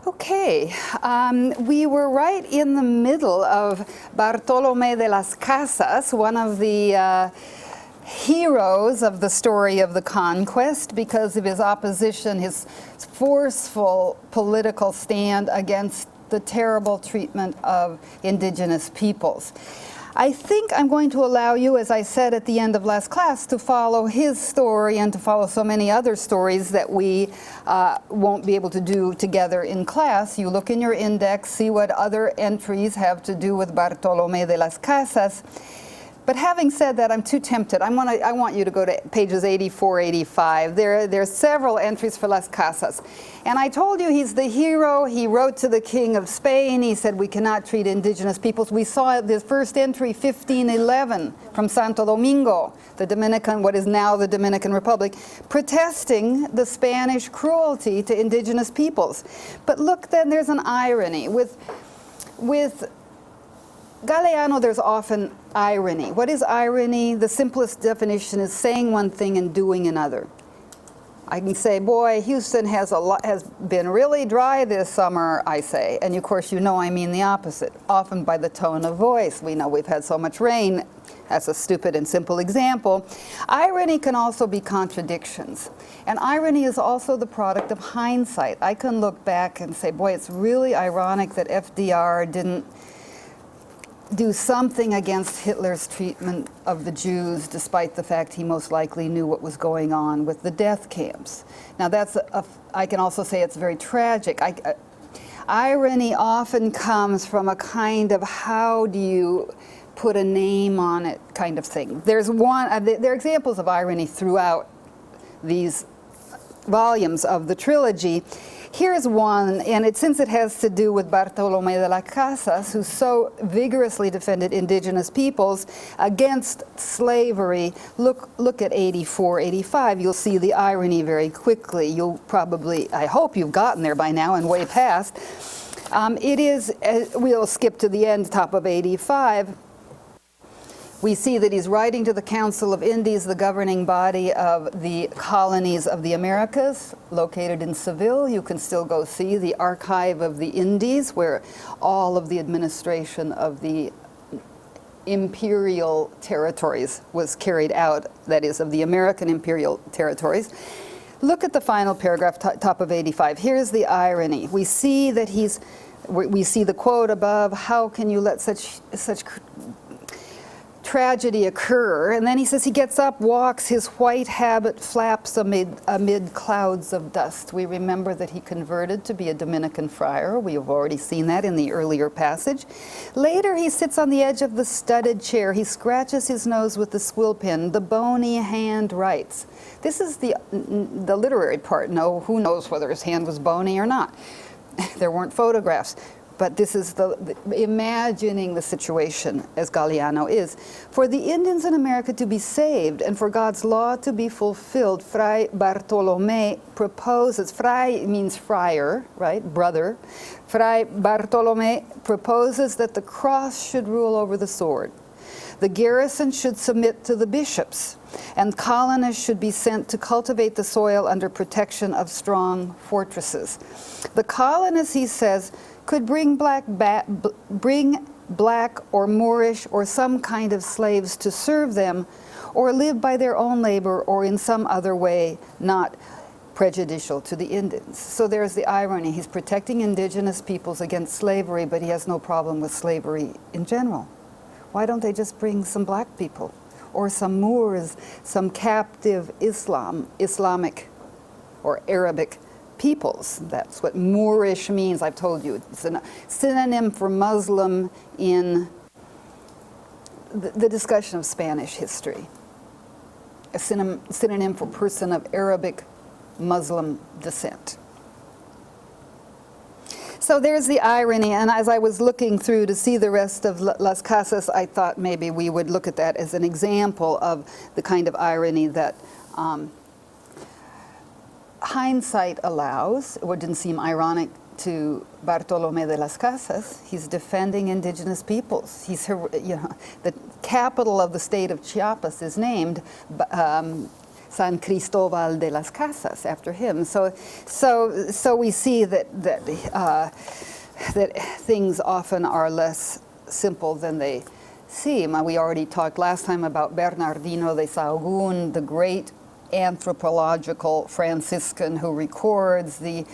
Okay, we were right in the middle of Bartolomé de las Casas, one of the heroes of the story of the conquest because of his opposition, his forceful political stand against the terrible treatment of indigenous peoples. I think I'm going to allow you, as I said at the end of last class, to follow his story and to follow so many other stories that we won't be able to do together in class. You look in your index, see what other entries have to do with Bartolomé de las Casas. But having said that, I'm too tempted. I want you to go to pages 84, 85. There's several entries for Las Casas. And I told you he's the hero. He wrote to the King of Spain. He said, we cannot treat indigenous peoples. We saw the first entry, 1511, from Santo Domingo, the Dominican, what is now the Dominican Republic, protesting the Spanish cruelty to indigenous peoples. But look, then there's an irony. With Galeano, there's often irony. What is irony? The simplest definition is saying one thing and doing another. I can say, boy, Houston has been really dry this summer, I say. And of course, you know I mean the opposite, often by the tone of voice. We know we've had so much rain. That's a stupid and simple example. Irony can also be contradictions. And irony is also the product of hindsight. I can look back and say, boy, it's really ironic that FDR didn't do something against Hitler's treatment of the Jews, despite the fact he most likely knew what was going on with the death camps. Now I can also say it's very tragic. Irony often comes from a kind of how do you put a name on it kind of thing. There are examples of irony throughout these volumes of the trilogy. Here's one, and since it has to do with Bartolomé de las Casas, who so vigorously defended indigenous peoples against slavery. Look at 84, 85. You'll see the irony very quickly. You'll probably, I hope you've gotten there by now and way past. We'll skip to the end, top of 85. We see that he's writing to the Council of Indies, the governing body of the colonies of the Americas, located in Seville. You can still go see the Archive of the Indies, where all of the administration of the imperial territories was carried out, that is, of the American imperial territories. Look at the final paragraph, top of 85. Here's the irony. We see that we see the quote above, how can you let such tragedy occur? And then he says he gets up, walks, his white habit flaps amid clouds of dust. We remember that he converted to be a Dominican friar. We have already seen that in the earlier passage. Later he sits on the edge of the studded chair. He scratches his nose with the squill pen. The bony hand writes. This is the literary part. No, who knows whether his hand was bony or not. There weren't photographs. But this is imagining the situation as Galeano is. For the Indians in America to be saved and for God's law to be fulfilled, Fray Bartolomé proposes, Fray means friar, right, brother. Fray Bartolomé proposes that the cross should rule over the sword. The garrison should submit to the bishops, and colonists should be sent to cultivate the soil under protection of strong fortresses. The colonists, he says, could bring black or Moorish or some kind of slaves to serve them, or live by their own labor or in some other way not prejudicial to the Indians. So there's the irony. He's protecting indigenous peoples against slavery, but he has no problem with slavery in general. Why don't they just bring some black people or some Moors, some captive Islamic or Arabic peoples? That's what Moorish means. I've told you it's a synonym for Muslim in the discussion of Spanish history. A synonym for person of Arabic Muslim descent. So there's the irony, and as I was looking through to see the rest of Las Casas, I thought maybe we would look at that as an example of the kind of irony that hindsight allows. It didn't seem ironic to Bartolomé de las Casas. He's defending indigenous peoples. The capital of the state of Chiapas is named San Cristóbal de las Casas, after him. So we see that things often are less simple than they seem. We already talked last time about Bernardino de Sahagún, the great anthropological Franciscan who records the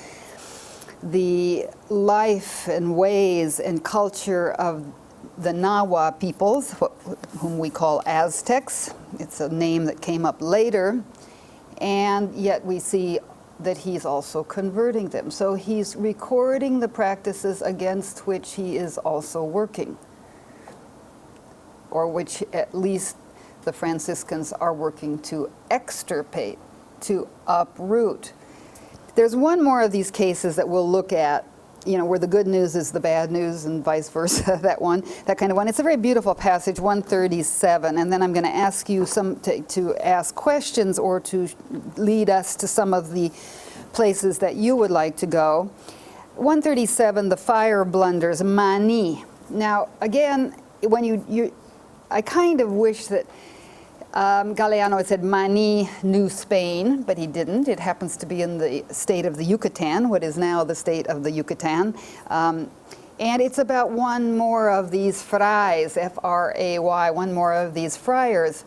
life and ways and culture of the Nahua peoples, whom we call Aztecs. It's a name that came up later, and yet we see that he's also converting them. So he's recording the practices against which he is also working, or which at least the Franciscans are working to extirpate, to uproot. There's one more of these cases that we'll look at, where the good news is the bad news and vice versa, that kind of one. It's a very beautiful passage, 137, and then I'm going to ask you to ask questions or to lead us to some of the places that you would like to go. 137, the fire blunders, mani. Now, again, when I kind of wish that Galeano had said Mani, New Spain, but he didn't. It happens to be in the state of the Yucatan, what is now the state of the Yucatan. And it's about one more of these frais, F-R-A-Y, one more of these friars,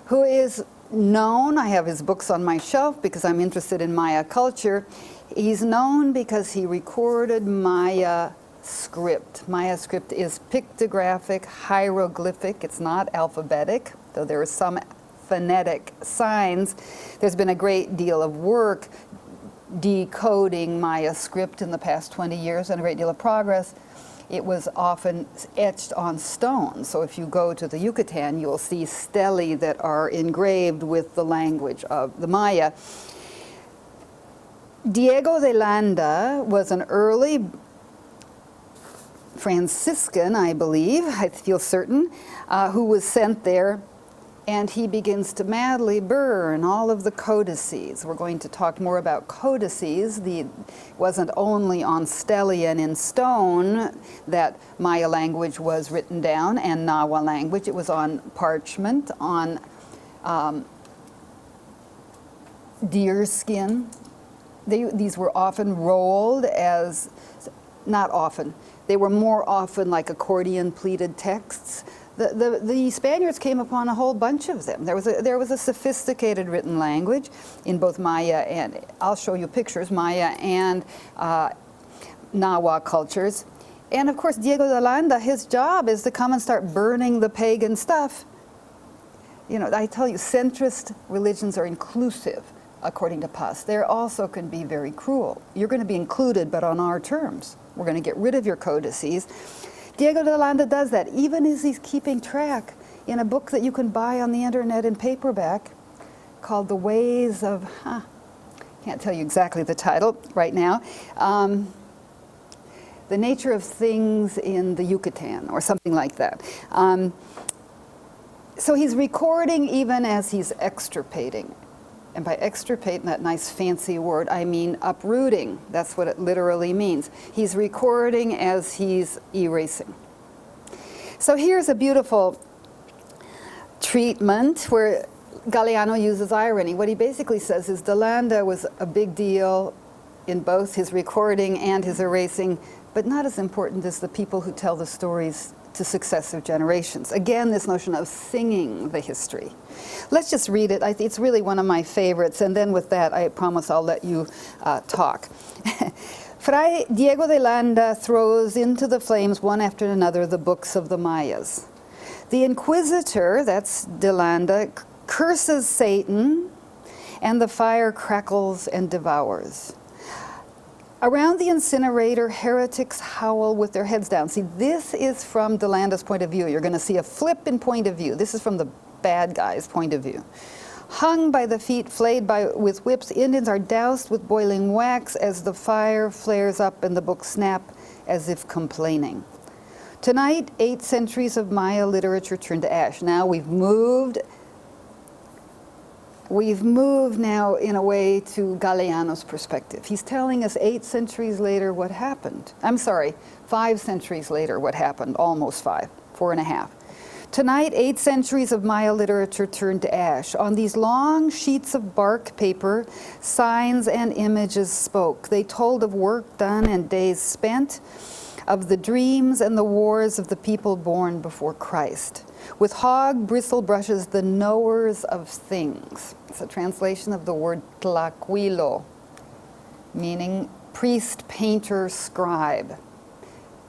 who is known. I have his books on my shelf because I'm interested in Maya culture. He's known because he recorded Maya script. Maya script is pictographic, hieroglyphic. It's not alphabetic, though there are some phonetic signs. There's been a great deal of work decoding Maya script in the past 20 years and a great deal of progress. It was often etched on stone. So if you go to the Yucatan, you'll see stelae that are engraved with the language of the Maya. Diego de Landa was an early Franciscan, I believe, I feel certain, who was sent there, and he begins to madly burn all of the codices. We're going to talk more about codices. It wasn't only on stelae and in stone that Maya language was written down and Nahua language. It was on parchment, on deer skin. These were often rolled as, not often, they were more often like accordion pleated texts. The Spaniards came upon a whole bunch of them. There was a sophisticated written language in both Maya and, I'll show you pictures, Maya and Nahua cultures. And of course, Diego de Landa, his job is to come and start burning the pagan stuff. I tell you, centrist religions are inclusive, according to Paz. They also can be very cruel. You're going to be included, but on our terms. We're going to get rid of your codices. Diego de Landa does that, even as he's keeping track in a book that you can buy on the internet in paperback called The Ways of, can't tell you exactly the title right now, The Nature of Things in the Yucatan, or something like that. So he's recording even as he's extirpating. And by extirpating, that nice fancy word, I mean uprooting. That's what it literally means. He's recording as he's erasing. So here's a beautiful treatment where Galeano uses irony. What he basically says is De Landa was a big deal in both his recording and his erasing, but not as important as the people who tell the stories to successive generations. Again, this notion of singing the history. Let's just read it. It's really one of my favorites, and then with that, I promise I'll let you talk. Fray Diego de Landa throws into the flames one after another the books of the Mayas. The Inquisitor, that's de Landa, curses Satan, and the fire crackles and devours. Around the incinerator, heretics howl with their heads down. See, this is from De Landa's point of view. You're going to see a flip in point of view. This is from the bad guy's point of view. Hung by the feet, flayed with whips, Indians are doused with boiling wax as the fire flares up and the books snap as if complaining. Tonight, 8 centuries of Maya literature turn to ash. Now we've moved now in a way to Galeano's perspective. He's telling us 8 centuries later what happened. I'm sorry, 5 centuries later what happened, almost 5, 4.5. Tonight, 8 centuries of Maya literature turned to ash. On these long sheets of bark paper, signs and images spoke. They told of work done and days spent, of the dreams and the wars of the people born before Christ. With hog bristle brushes, the knowers of things. It's a translation of the word tlaquilo, meaning priest, painter, scribe.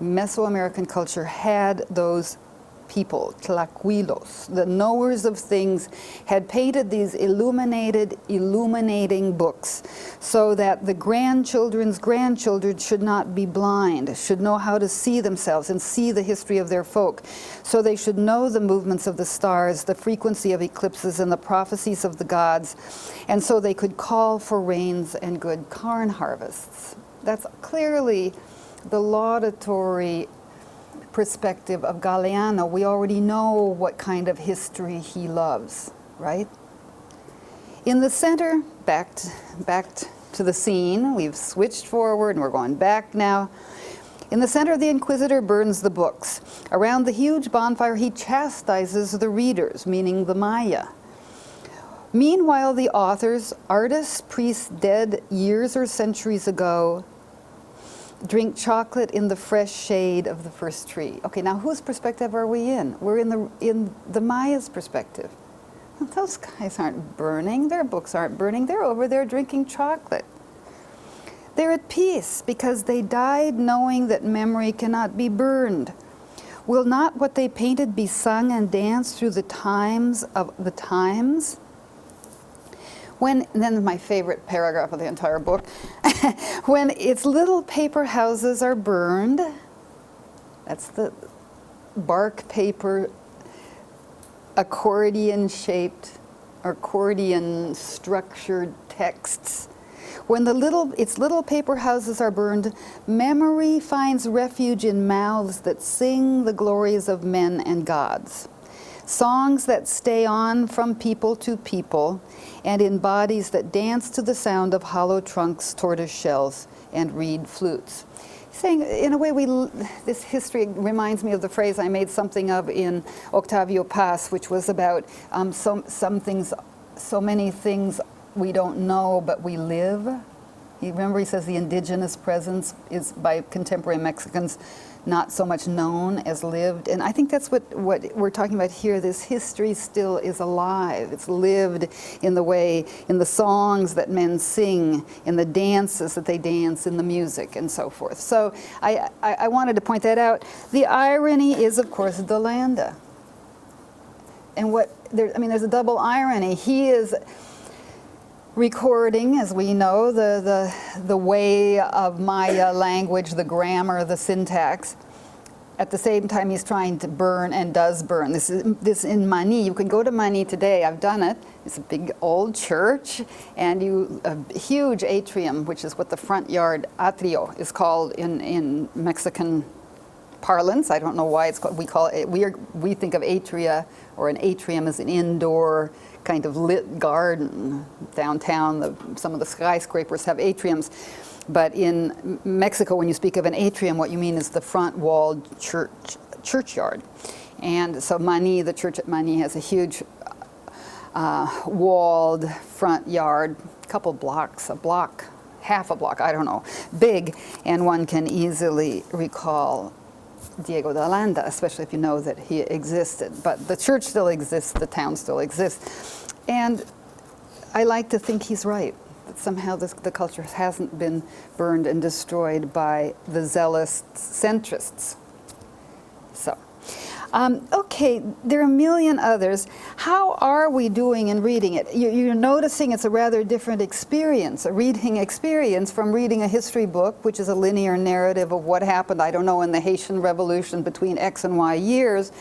Mesoamerican culture had those people, tlaquilos, the knowers of things, had painted these illuminating books so that the grandchildren's grandchildren should not be blind, should know how to see themselves and see the history of their folk. So they should know the movements of the stars, the frequency of eclipses, and the prophecies of the gods, and so they could call for rains and good corn harvests. That's clearly the laudatory perspective of Galeano. We already know what kind of history he loves, right? In the center, back to the scene, we've switched forward and we're going back now. In the center, the Inquisitor burns the books. Around the huge bonfire, he chastises the readers, meaning the Maya. Meanwhile, the authors, artists, priests dead years or centuries ago, drink chocolate in the fresh shade of the first tree. Okay, now whose perspective are we in? We're in the Maya's perspective. Well, those guys aren't burning, their books aren't burning, they're over there drinking chocolate. They're at peace because they died knowing that memory cannot be burned. Will not what they painted be sung and danced through the times of the times? And then my favorite paragraph of the entire book, when its little paper houses are burned, that's the bark paper, accordion-shaped, accordion-structured texts. When its little paper houses are burned, memory finds refuge in mouths that sing the glories of men and gods. Songs that stay on from people to people, and in bodies that dance to the sound of hollow trunks, tortoise shells, and reed flutes. Saying, in a way, this history reminds me of the phrase I made something of in Octavio Paz, which was about so many things we don't know, but we live. You remember he says the indigenous presence is, by contemporary Mexicans, not so much known as lived. And I think that's what we're talking about here. This history still is alive. It's lived in the songs that men sing, in the dances that they dance, in the music, and so forth. So I wanted to point that out. The irony is, of course, Delanda. And there's a double irony. He is recording, as we know, the way of Maya language, the grammar, the syntax. At the same time, he's trying to burn and does burn. This in Mani. You can go to Mani today. I've done it. It's a big old church, and a huge atrium, which is what the front yard atrio is called in Mexican parlance. I don't know why it's called. We think of atria or an atrium as an indoor kind of lit garden downtown. Some of the skyscrapers have atriums, but in Mexico, when you speak of an atrium, what you mean is the front walled churchyard. And so Mani, the church at Mani, has a huge walled front yard, couple blocks, half a block, I don't know, big, and one can easily recall Diego de Landa, especially if you know that he existed. But the church still exists, the town still exists. And I like to think he's right, that somehow the culture hasn't been burned and destroyed by the zealous centrists. So, okay, there are a million others. How are we doing in reading it? You're noticing it's a rather different experience, a reading experience from reading a history book, which is a linear narrative of what happened, I don't know, in the Haitian Revolution between X and Y years.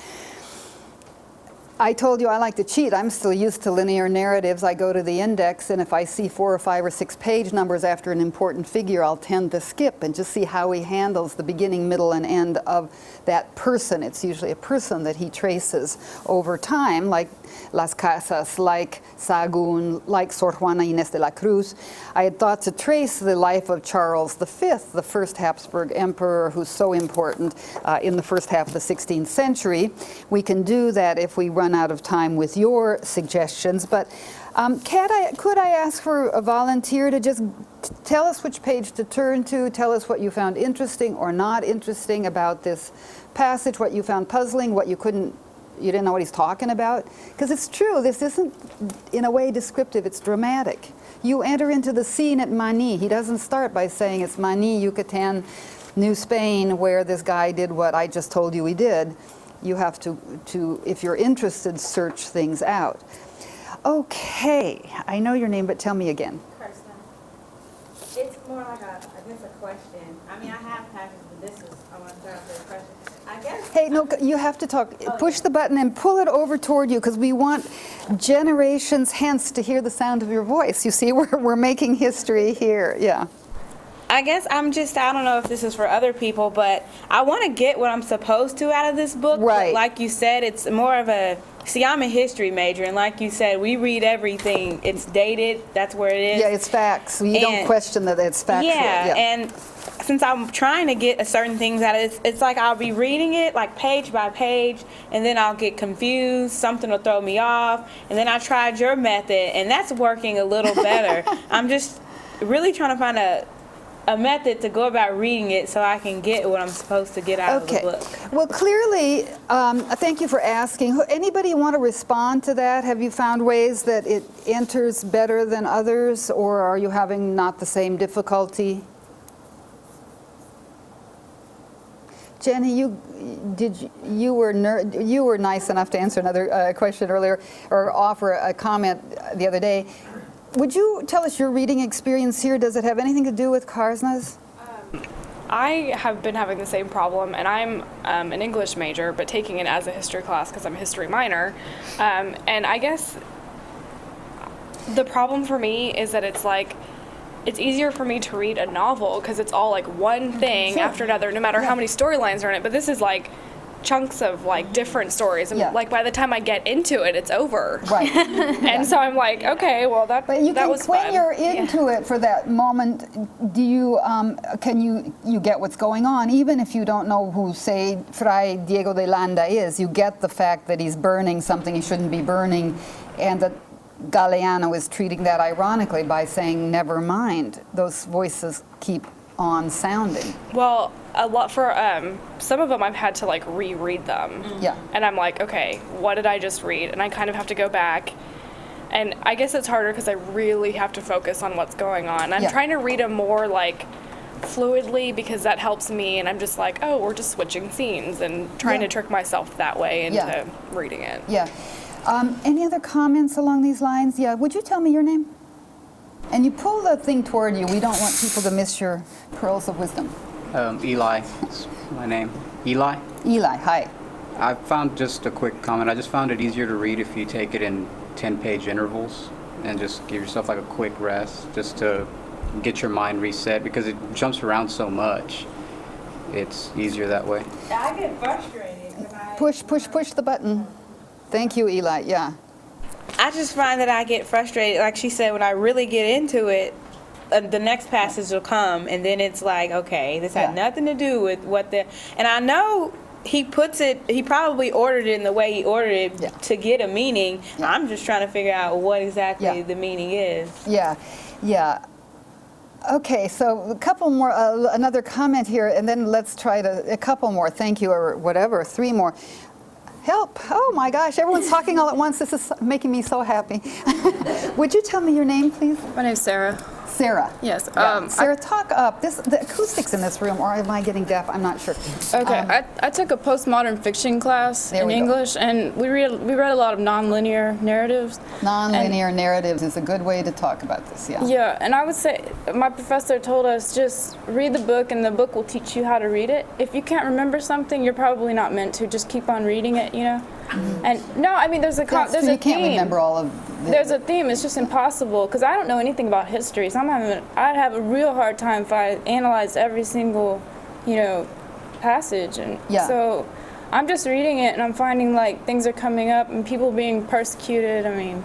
I told you I like to cheat. I'm still used to linear narratives. I go to the index, and if I see 4 or 5 or 6 page numbers after an important figure, I'll tend to skip and just see how he handles the beginning, middle, and end of that person. It's usually a person that he traces over time, like Las Casas, like Sahagún, like Sor Juana Inés de la Cruz. I had thought to trace the life of Charles V, the first Habsburg emperor, who's so important in the first half of the 16th century. We can do that if we run out of time with your suggestions, but could I ask for a volunteer to just tell us which page to turn to, tell us what you found interesting or not interesting about this passage, what you found puzzling, what you didn't know what he's talking about? Because it's true, this isn't in a way descriptive, it's dramatic. You enter into the scene at Mani. He doesn't start by saying it's Mani, Yucatan, New Spain, where this guy did what I just told you he did. You have to, if you're interested, search things out. Okay, I know your name, but tell me again. Kirsten. It's more like I guess a question. I mean, I have passions, but this is, I want to start off with a question. I guess. Hey, no, you have to talk. Push the button and pull it over toward you, because we want generations hence to hear the sound of your voice. You see, we're making history here. Yeah. I guess I don't know if this is for other people, but I want to get what I'm supposed to out of this book. Right. But like you said, it's more of I'm a history major, and like you said, we read everything. It's dated, that's where it is. Yeah, it's facts. You don't question that it's factual. Yeah, and since I'm trying to get certain things out of it, it's like I'll be reading it like page by page, and then I'll get confused, something will throw me off, and then I tried your method, and that's working a little better. I'm just really trying to find a method to go about reading it so I can get what I'm supposed to get out of the book. Well, clearly, thank you for asking. Anybody want to respond to that? Have you found ways that it enters better than others, or are you having not the same difficulty? Jenny, you were nice enough to answer another question earlier, or offer a comment the other day. Would you tell us your reading experience here? Does it have anything to do with Karsna's? I have been having the same problem, and I'm an English major, but taking it as a history class because I'm a history minor. And I guess the problem for me is that it's easier for me to read a novel because it's all like one thing after another, no matter how many storylines are in it. But this is like chunks of like different stories, and like by the time I get into it, it's over. Right. And so I'm like, okay, well that was fun. When you're into it for that moment, do you can you get what's going on, even if you don't know who, say, Fray Diego de Landa is? You get the fact that he's burning something he shouldn't be burning, and that Galeano is treating that ironically by saying, never mind. Those voices keep on sounding. Well, a lot for some of them I've had to like reread them. Yeah. And I'm like, okay, what did I just read? And I kind of have to go back. And I guess it's harder because I really have to focus on what's going on. I'm trying to read them more like fluidly because that helps me, and I'm just like, oh, we're just switching scenes, and trying to trick myself that way into reading it. Yeah. Any other comments along these lines? Yeah. Would you tell me your name? And you pull the thing toward you. We don't want people to miss your pearls of wisdom. Eli is my name. Eli? Eli, hi. I found, just a quick comment, I just found it easier to read if you take it in 10-page intervals and just give yourself like a quick rest just to get your mind reset, because it jumps around so much. It's easier that way. I get frustrated. Push the button. Thank you, Eli. Yeah. I just find that I get frustrated, like she said, when I really get into it, the next passage will come, and then it's like, okay, this had nothing to do with and I know he probably ordered it in the way he ordered it to get a meaning. I'm just trying to figure out what exactly the meaning is. Yeah. Okay, so a couple more, another comment here, and then let's try a couple more, thank you, or whatever, 3 more. Help, oh my gosh, everyone's talking all at once. This is making me so happy. Would you tell me your name, please? My name's Sarah. Sarah. Yes. Sarah, talk up. The acoustics in this room, or am I getting deaf? I'm not sure. Okay, I took a postmodern fiction class in English, and we read a lot of nonlinear narratives. Nonlinear narratives is a good way to talk about this, yeah. Yeah, and I would say my professor told us just read the book, and the book will teach you how to read it. If you can't remember something, you're probably not meant to. Just keep on reading it, you know? And no, I mean, there's a That's there's true. a You can't theme. remember all of There's a theme. It's just impossible because I don't know anything about history. So I'd have a real hard time if I analyzed every single, passage. And Yeah. so I'm just reading it and I'm finding like things are coming up and people being persecuted. I mean,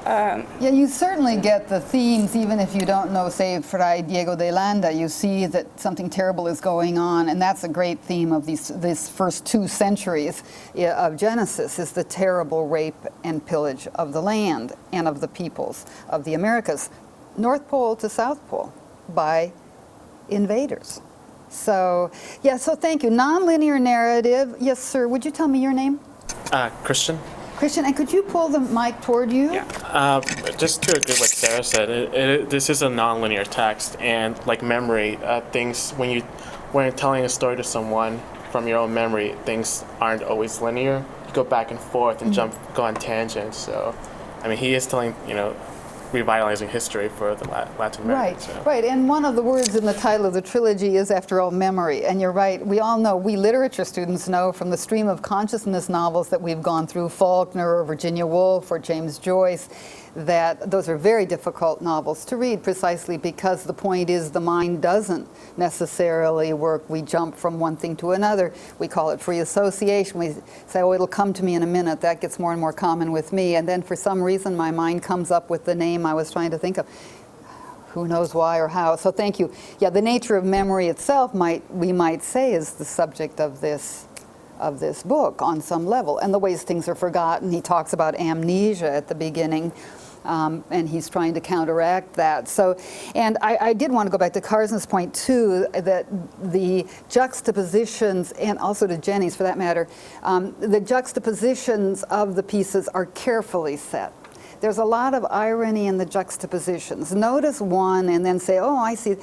Yeah, you certainly get the themes, even if you don't know, say, Fray Diego de Landa. You see that something terrible is going on, and that's a great theme of these first 2 centuries of Genesis, is the terrible rape and pillage of the land and of the peoples of the Americas, North Pole to South Pole, by invaders. So, yeah, so thank you. Nonlinear narrative. Yes, sir. Would you tell me your name? Christian. Christian, and could you pull the mic toward you? Yeah. Just to agree with what Sarah said, this is a nonlinear text, and like memory, things when you're telling a story to someone from your own memory, things aren't always linear. You go back and forth and go on tangents. So, I mean, he is telling revitalizing history for the Latin Americans. Right. And one of the words in the title of the trilogy is, after all, memory. And you're right. We all know, we literature students know from the stream of consciousness novels that we've gone through, Faulkner or Virginia Woolf or James Joyce, that those are very difficult novels to read, precisely because the point is the mind doesn't necessarily work. We jump from one thing to another. We call it free association. We say, oh, it'll come to me in a minute. That gets more and more common with me. And then for some reason, my mind comes up with the name I was trying to think of. Who knows why or how. So thank you. Yeah, the nature of memory itself, we might say, is the subject of this book on some level, and the ways things are forgotten. He talks about amnesia at the beginning, and he's trying to counteract that. So, and I did want to go back to Carson's point too, that the juxtapositions, and also to Jenny's for that matter, the juxtapositions of the pieces are carefully set. There's a lot of irony in the juxtapositions. Notice one and then say, oh, I see.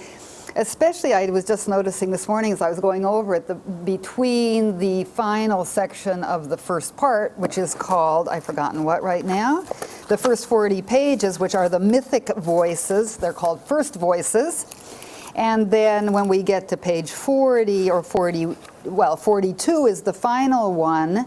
Especially, I was just noticing this morning as I was going over it, between the final section of the first part, which is called, I've forgotten what right now, the first 40 pages, which are the mythic voices. They're called first voices. And then when we get to page 40 or 40, well, 42 is the final one,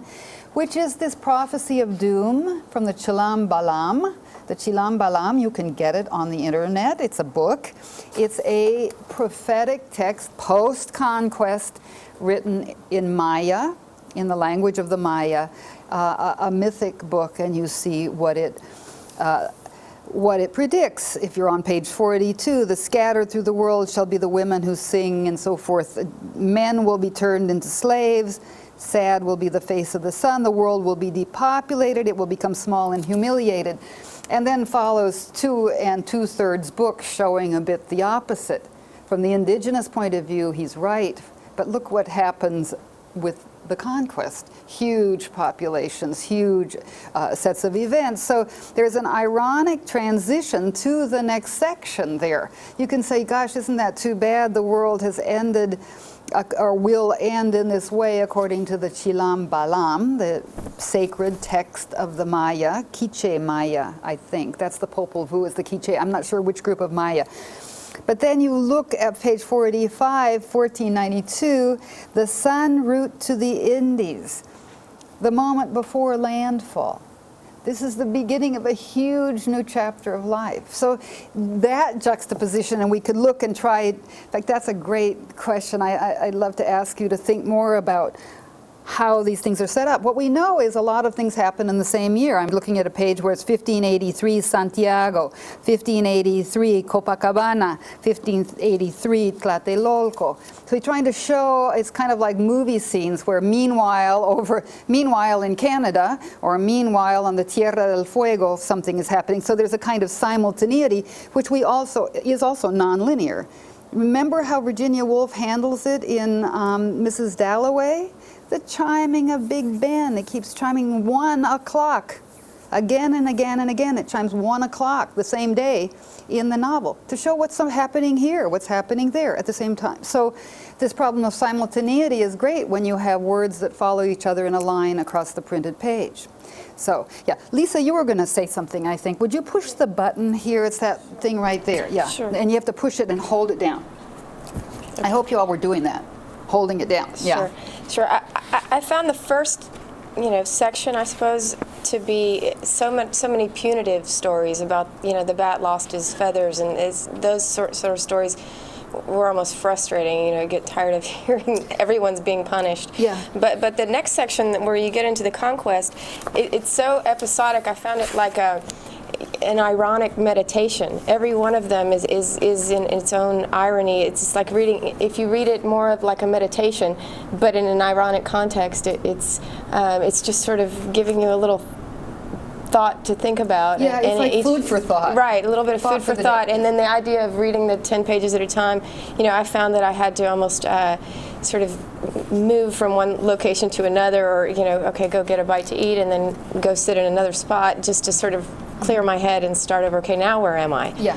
which is this prophecy of doom from the Chilam Balam. The Chilam Balam, you can get it on the internet. It's a book. It's a prophetic text, post-conquest, written in Maya, in the language of the Maya, a mythic book, and you see what it predicts. If you're on page 42, the scattered through the world shall be the women who sing, and so forth. Men will be turned into slaves. Sad will be the face of the sun. The world will be depopulated. It will become small and humiliated. And then follows 2 2/3 books showing a bit the opposite. From the indigenous point of view, he's right. But look what happens with the conquest. Huge populations, huge sets of events. So there's an ironic transition to the next section there. You can say, gosh, isn't that too bad? The world has ended or will end in this way according to the Chilam Balam, the sacred text of the Maya, Quiche Maya, I think. That's the Popol Vuh is the Quiche. I'm not sure which group of Maya. But then you look at page 45, 1492, the sun route to the Indies, the moment before landfall. This is the beginning of a huge new chapter of life. So that juxtaposition, and we could look and try, in fact, that's a great question. I'd love to ask you to think more about how these things are set up. What we know is a lot of things happen in the same year. I'm looking at a page where it's 1583 Santiago, 1583 Copacabana, 1583 Tlatelolco. So he's trying to show, it's kind of like movie scenes where meanwhile in Canada, or meanwhile on the Tierra del Fuego, something is happening. So there's a kind of simultaneity, which is also nonlinear. Remember how Virginia Woolf handles it in Mrs. Dalloway? The chiming of Big Ben. It keeps chiming 1 o'clock. Again and again and again. It chimes 1 o'clock the same day in the novel to show what's happening here, what's happening there at the same time. So this problem of simultaneity is great when you have words that follow each other in a line across the printed page. So, yeah. Lisa, you were going to say something, I think. Would you push the button here? It's that thing right there. Yeah. Sure. And you have to push it and hold it down. I hope you all were doing that. Holding it down. Yeah. Sure. I found the first section, I suppose, to be so many punitive stories about the bat lost his feathers, and those sort of stories were almost frustrating. You get tired of hearing everyone's being punished. Yeah. But the next section where you get into the conquest, it's so episodic. I found it like an ironic meditation. Every one of them is in its own irony. It's just like reading. If you read it more of like a meditation, but in an ironic context, it's just sort of giving you a little thought to think about. Yeah, it's like food for thought. Right, a little bit of food for thought. day. And then the idea of reading the 10 pages at a time, I found that I had to almost sort of move from one location to another, or, okay, go get a bite to eat and then go sit in another spot just to sort of clear my head and start over. Okay, now where am I? Yeah.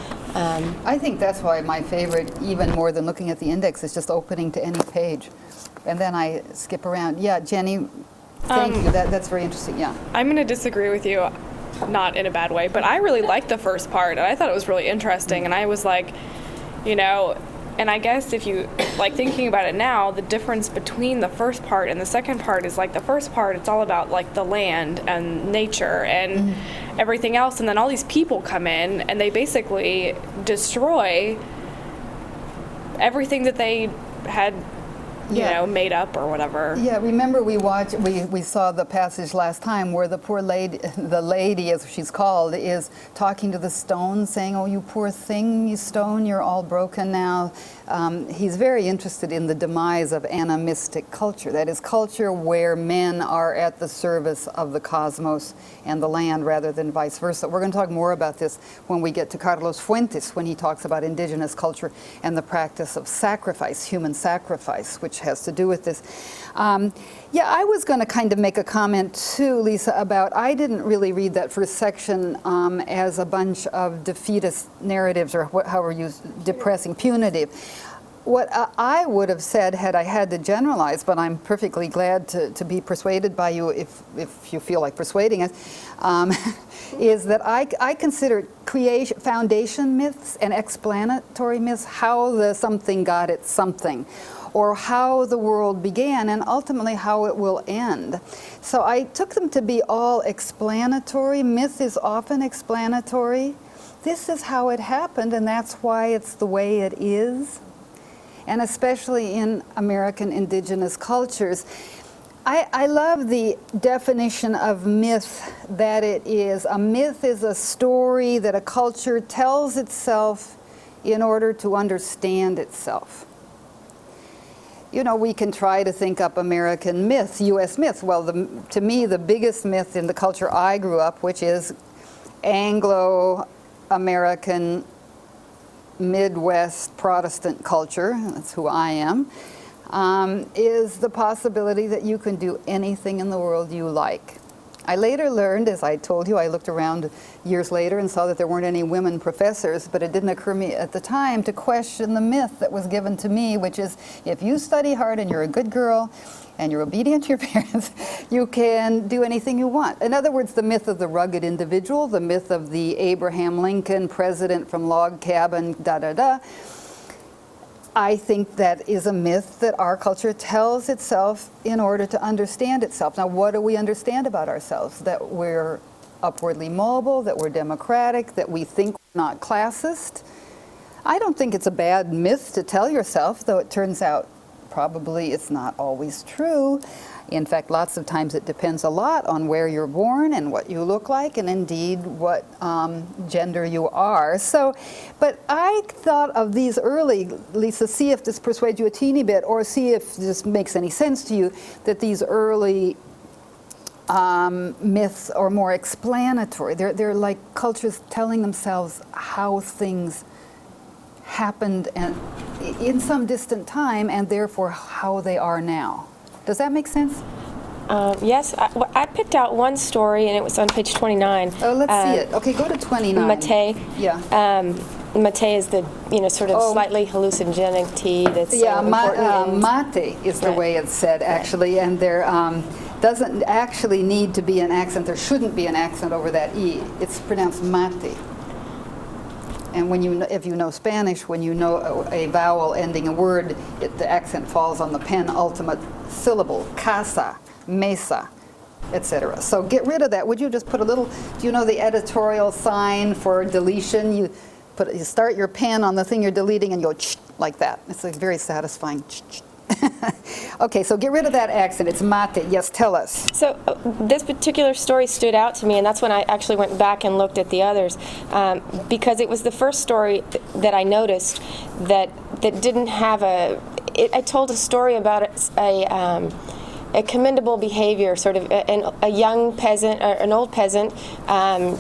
I think that's why my favorite, even more than looking at the index, is just opening to any page. And then I skip around. Yeah, Jenny, thank you. That's very interesting. Yeah. I'm going to disagree with you, not in a bad way, but I really liked the first part, and I thought it was really interesting, and I was like, and I guess if you, like, thinking about it now, the difference between the first part and the second part is, like, the first part, it's all about, like, the land and nature and everything else, and then all these people come in, and they basically destroy everything that they had made up or whatever. Yeah, remember we saw the passage last time where the poor lady, the lady as she's called, is talking to the stone saying, "Oh, you poor thing, you stone, you're all broken now." He's very interested in the demise of animistic culture. That is, culture where men are at the service of the cosmos and the land rather than vice versa. We're going to talk more about this when we get to Carlos Fuentes, when he talks about indigenous culture and the practice of sacrifice, human sacrifice, which has to do with this. Yeah, I was going to kind of make a comment too, Lisa, about I didn't really read that first section as a bunch of defeatist narratives, or however you use depressing, punitive. What I would have said had I had to generalize, but I'm perfectly glad to be persuaded by you if you feel like persuading us, is that I consider foundation myths and explanatory myths, how the something got its something, or how the world began and ultimately how it will end. So I took them to be all explanatory. Myth is often explanatory. This is how it happened, and that's why it's the way it is. And especially in American indigenous cultures. I love the definition of myth that it is. A myth is a story that a culture tells itself in order to understand itself. We can try to think up American myths, U.S. myths. Well, to me, the biggest myth in the culture I grew up, which is Anglo-American Midwest Protestant culture, that's who I am, is the possibility that you can do anything in the world you like. I later learned, as I told you, I looked around years later and saw that there weren't any women professors, but it didn't occur to me at the time to question the myth that was given to me, which is if you study hard and you're a good girl and you're obedient to your parents, you can do anything you want. In other words, the myth of the rugged individual, the myth of the Abraham Lincoln president from log cabin, da-da-da, I think that is a myth that our culture tells itself in order to understand itself. Now, what do we understand about ourselves? That we're upwardly mobile, that we're democratic, that we think we're not classist. I don't think it's a bad myth to tell yourself, though it turns out probably it's not always true. In fact, lots of times it depends a lot on where you're born and what you look like, and indeed what gender you are. So, but I thought of these early, Lisa, see if this persuades you a teeny bit, or see if this makes any sense to you, that these early myths are more explanatory. They're like cultures telling themselves how things happened and in some distant time, and therefore how they are now. Does that make sense? Yes, I picked out one story, and it was on page 29. Oh, let's see it. Okay, go to 29. Mate. Yeah. Mate is the sort of slightly hallucinogenic tea that's important. Mate is the way it's said actually, and there doesn't actually need to be an accent. There shouldn't be an accent over that e. It's pronounced mate. And if you know Spanish, when you know a vowel ending a word, the accent falls on the penultimate syllable, casa, mesa. etc. So get rid of that. Would you just put a little, do you know the editorial sign for deletion? You start your pen on the thing you're deleting and you go like that. It's like very satisfying. Okay, so get rid of that accent. It's mate. Yes, tell us. So this particular story stood out to me, and that's when I actually went back and looked at the others, because it was the first story that I noticed that didn't have I told a story about a commendable behavior, sort of a young peasant, or an old peasant,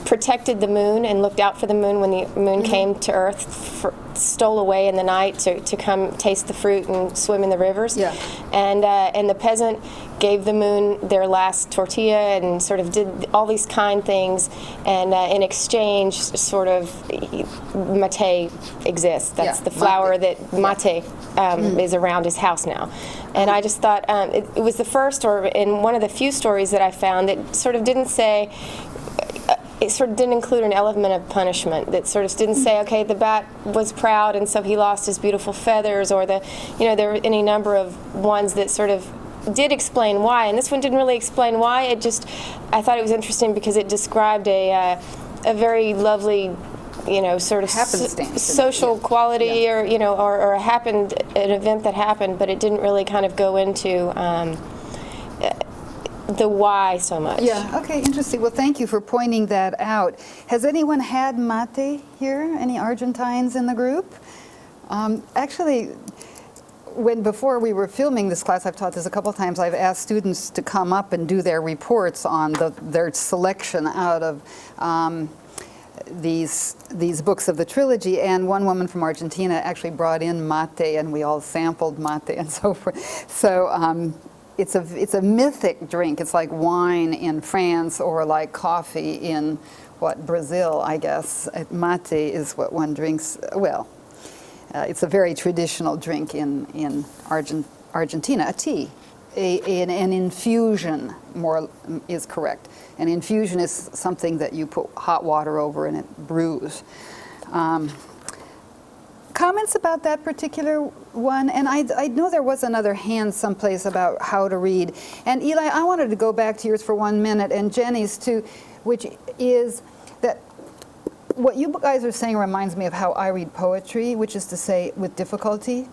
protected the moon and looked out for the moon when the moon came to Earth, stole away in the night to come taste the fruit and swim in the rivers. Yeah. And the peasant gave the moon their last tortilla and sort of did all these kind things, and in exchange, sort of, mate exists. That's Yeah, the flower mate. that mate is around his house now. And I just thought it was the first, or in one of the few stories that I found that sort of didn't say, it sort of didn't include an element of punishment. That sort of didn't say, okay, the bat was proud and so he lost his beautiful feathers, or there were any number of ones that sort of did explain why. And this one didn't really explain why. I thought it was interesting because it described a very lovely, sort of social quality, or an event that happened, but it didn't really kind of go into the why so much. Yeah, okay, interesting. Well, thank you for pointing that out. Has anyone had mate here? Any Argentines in the group? Actually, before we were filming this class, I've taught this a couple of times, I've asked students to come up and do their reports on their selection out of these books of the trilogy, and one woman from Argentina actually brought in mate, and we all sampled mate and so forth. So it's a mythic drink. It's like wine in France, or like coffee in Brazil, I guess. Mate is what one drinks. Well, it's a very traditional drink in Argentina. A tea, an infusion more is correct. An infusion is something that you put hot water over and it brews. Comments about that particular one? And I know there was another hand someplace about how to read. And Eli, I wanted to go back to yours for 1 minute, and Jenny's too, which is that what you guys are saying reminds me of how I read poetry, which is to say with difficulty.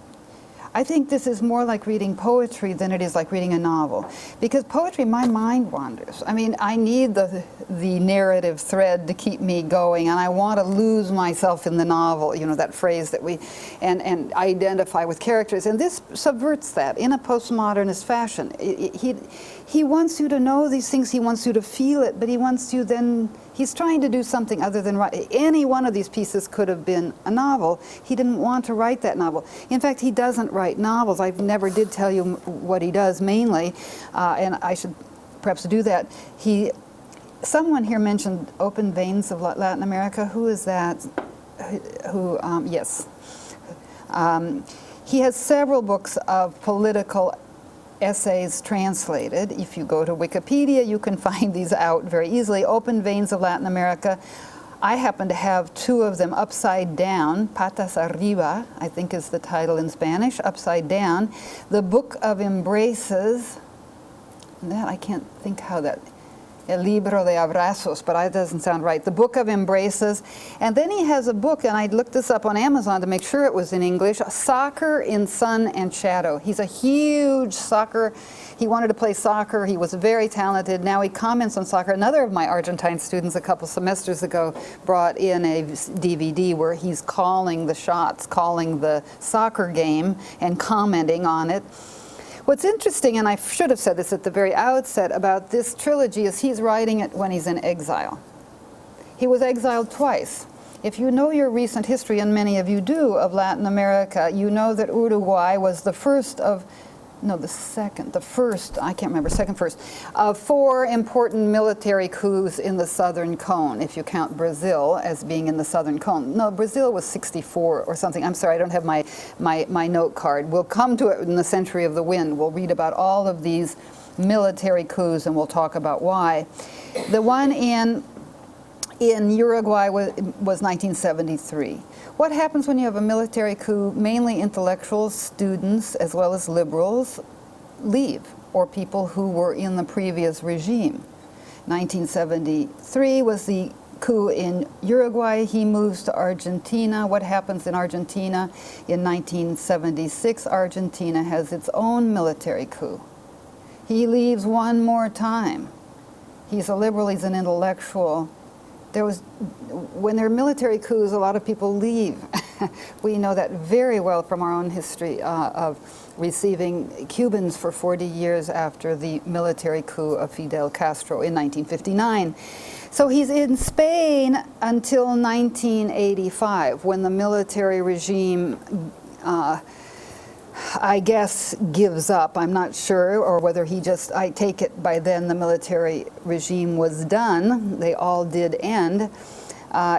I think this is more like reading poetry than it is like reading a novel. Because poetry, my mind wanders. I mean, I need the narrative thread to keep me going, and I want to lose myself in the novel, that phrase that and identify with characters. And this subverts that in a postmodernist fashion. He wants you to know these things, he wants you to feel it, but he wants you then, he's trying to do something other than write. Any one of these pieces could have been a novel. He didn't want to write that novel. In fact, he doesn't write novels. I never did tell you what he does mainly, and I should perhaps do that. Someone here mentioned Open Veins of Latin America. Who is that? Yes. He has several books of political essays translated. If you go to Wikipedia, you can find these out very easily. Open Veins of Latin America. I happen to have 2 of them upside down. Patas Arriba, I think is the title in Spanish, upside down. The Book of Embraces. That I can't think how that. El Libro de Abrazos, but that doesn't sound right. The Book of Embraces. And then he has a book, and I looked this up on Amazon to make sure it was in English, Soccer in Sun and Shadow. He's a huge soccer. He wanted to play soccer. He was very talented. Now he comments on soccer. Another of my Argentine students a couple semesters ago brought in a DVD where he's calling the shots, calling the soccer game, and commenting on it. What's interesting, and I should have said this at the very outset about this trilogy, is he's writing it when he's in exile. He was exiled twice. If you know your recent history, and many of you do, of Latin America, you know that Uruguay was the first of, second of 4 important military coups in the Southern Cone, if you count Brazil as being in the Southern Cone. No, Brazil was 64 or something. I'm sorry, I don't have my note card. We'll come to it in the Century of the Wind. We'll read about all of these military coups, and we'll talk about why. The one in Uruguay was 1973. What happens when you have a military coup? Mainly intellectuals, students, as well as liberals, leave. or people who were in the previous regime. 1973 was the coup in Uruguay. He moves to Argentina. What happens in Argentina? In 1976, Argentina has its own military coup. He leaves one more time. He's a liberal, he's an intellectual. When there are military coups, a lot of people leave. We know that very well from our own history of receiving Cubans for 40 years after the military coup of Fidel Castro in 1959. So he's in Spain until 1985, when the military regime, I guess, gives up. I'm not sure, or whether I take it by then the military regime was done. They all did end.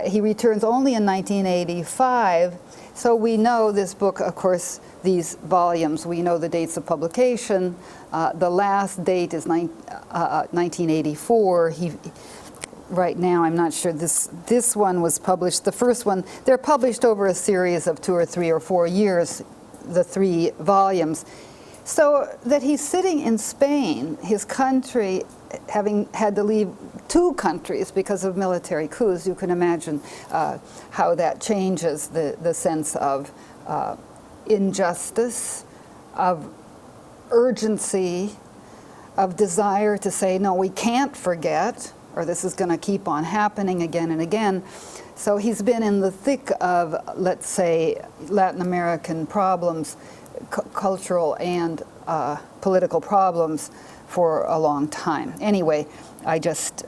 He returns only in 1985. So we know this book, of course, these volumes, we know the dates of publication. The last date is 1984. Right now, I'm not sure, this one was published, the first one, they're published over a series of 2 or 3 or 4 years, the 3 volumes. So that he's sitting in Spain, his country, having had to leave 2 countries because of military coups, you can imagine how that changes the sense of injustice, of urgency, of desire to say, no, we can't forget, or this is going to keep on happening again and again. So he's been in the thick of, let's say, Latin American problems, cultural and political problems for a long time. Anyway, I just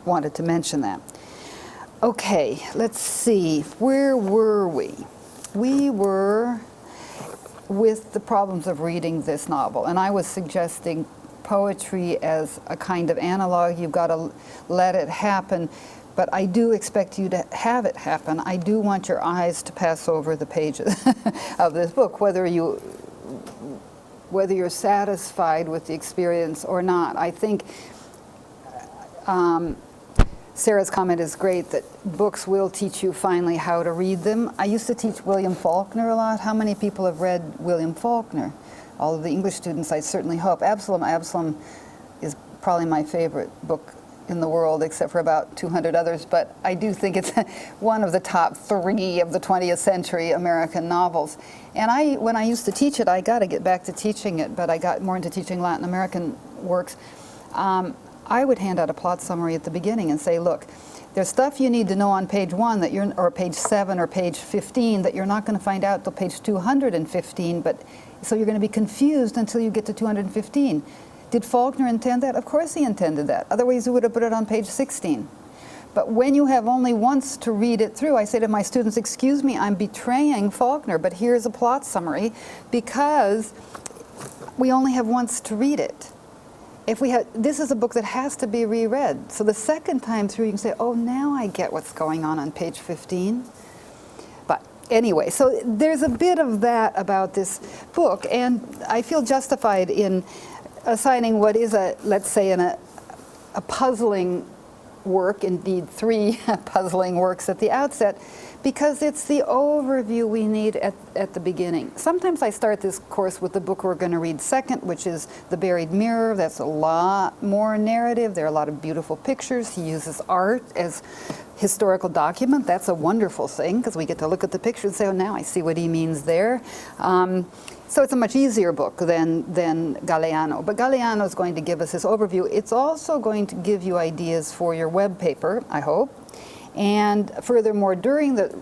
wanted to mention that. Okay, let's see, where were we? We were with the problems of reading this novel, and I was suggesting poetry as a kind of analog. You've got to let it happen, but I do expect you to have it happen. I do want your eyes to pass over the pages of this book, whether you're satisfied with the experience or not. I think Sarah's comment is great, that books will teach you finally how to read them. I used to teach William Faulkner a lot. How many people have read William Faulkner? All of the English students, I certainly hope. Absalom is probably my favorite book in the world, except for about 200 others, but I do think it's one of the top 3 of the 20th century American novels. And when I used to teach it, I got to get back to teaching it, but I got more into teaching Latin American works. I would hand out a plot summary at the beginning and say, look, there's stuff you need to know on page 1 or page 7 or page 15 that you're not going to find out till page 215, so you're going to be confused until you get to 215. Did Faulkner intend that? Of course he intended that. Otherwise he would have put it on page 16. But when you have only once to read it through, I say to my students, excuse me, I'm betraying Faulkner, but here's a plot summary, because we only have once to read it. This is a book that has to be reread. So the second time through, you can say, oh, now I get what's going on page 15. But anyway, so there's a bit of that about this book, and I feel justified in assigning what is let's say, a puzzling work, indeed 3 puzzling works at the outset, because it's the overview we need at the beginning. Sometimes I start this course with the book we're going to read second, which is The Buried Mirror. That's a lot more narrative. There are a lot of beautiful pictures. He uses art as historical document. That's a wonderful thing, because we get to look at the picture and say, oh, now I see what he means there. So it's a much easier book than Galeano. But Galeano is going to give us this overview. It's also going to give you ideas for your web paper, I hope. And furthermore, during the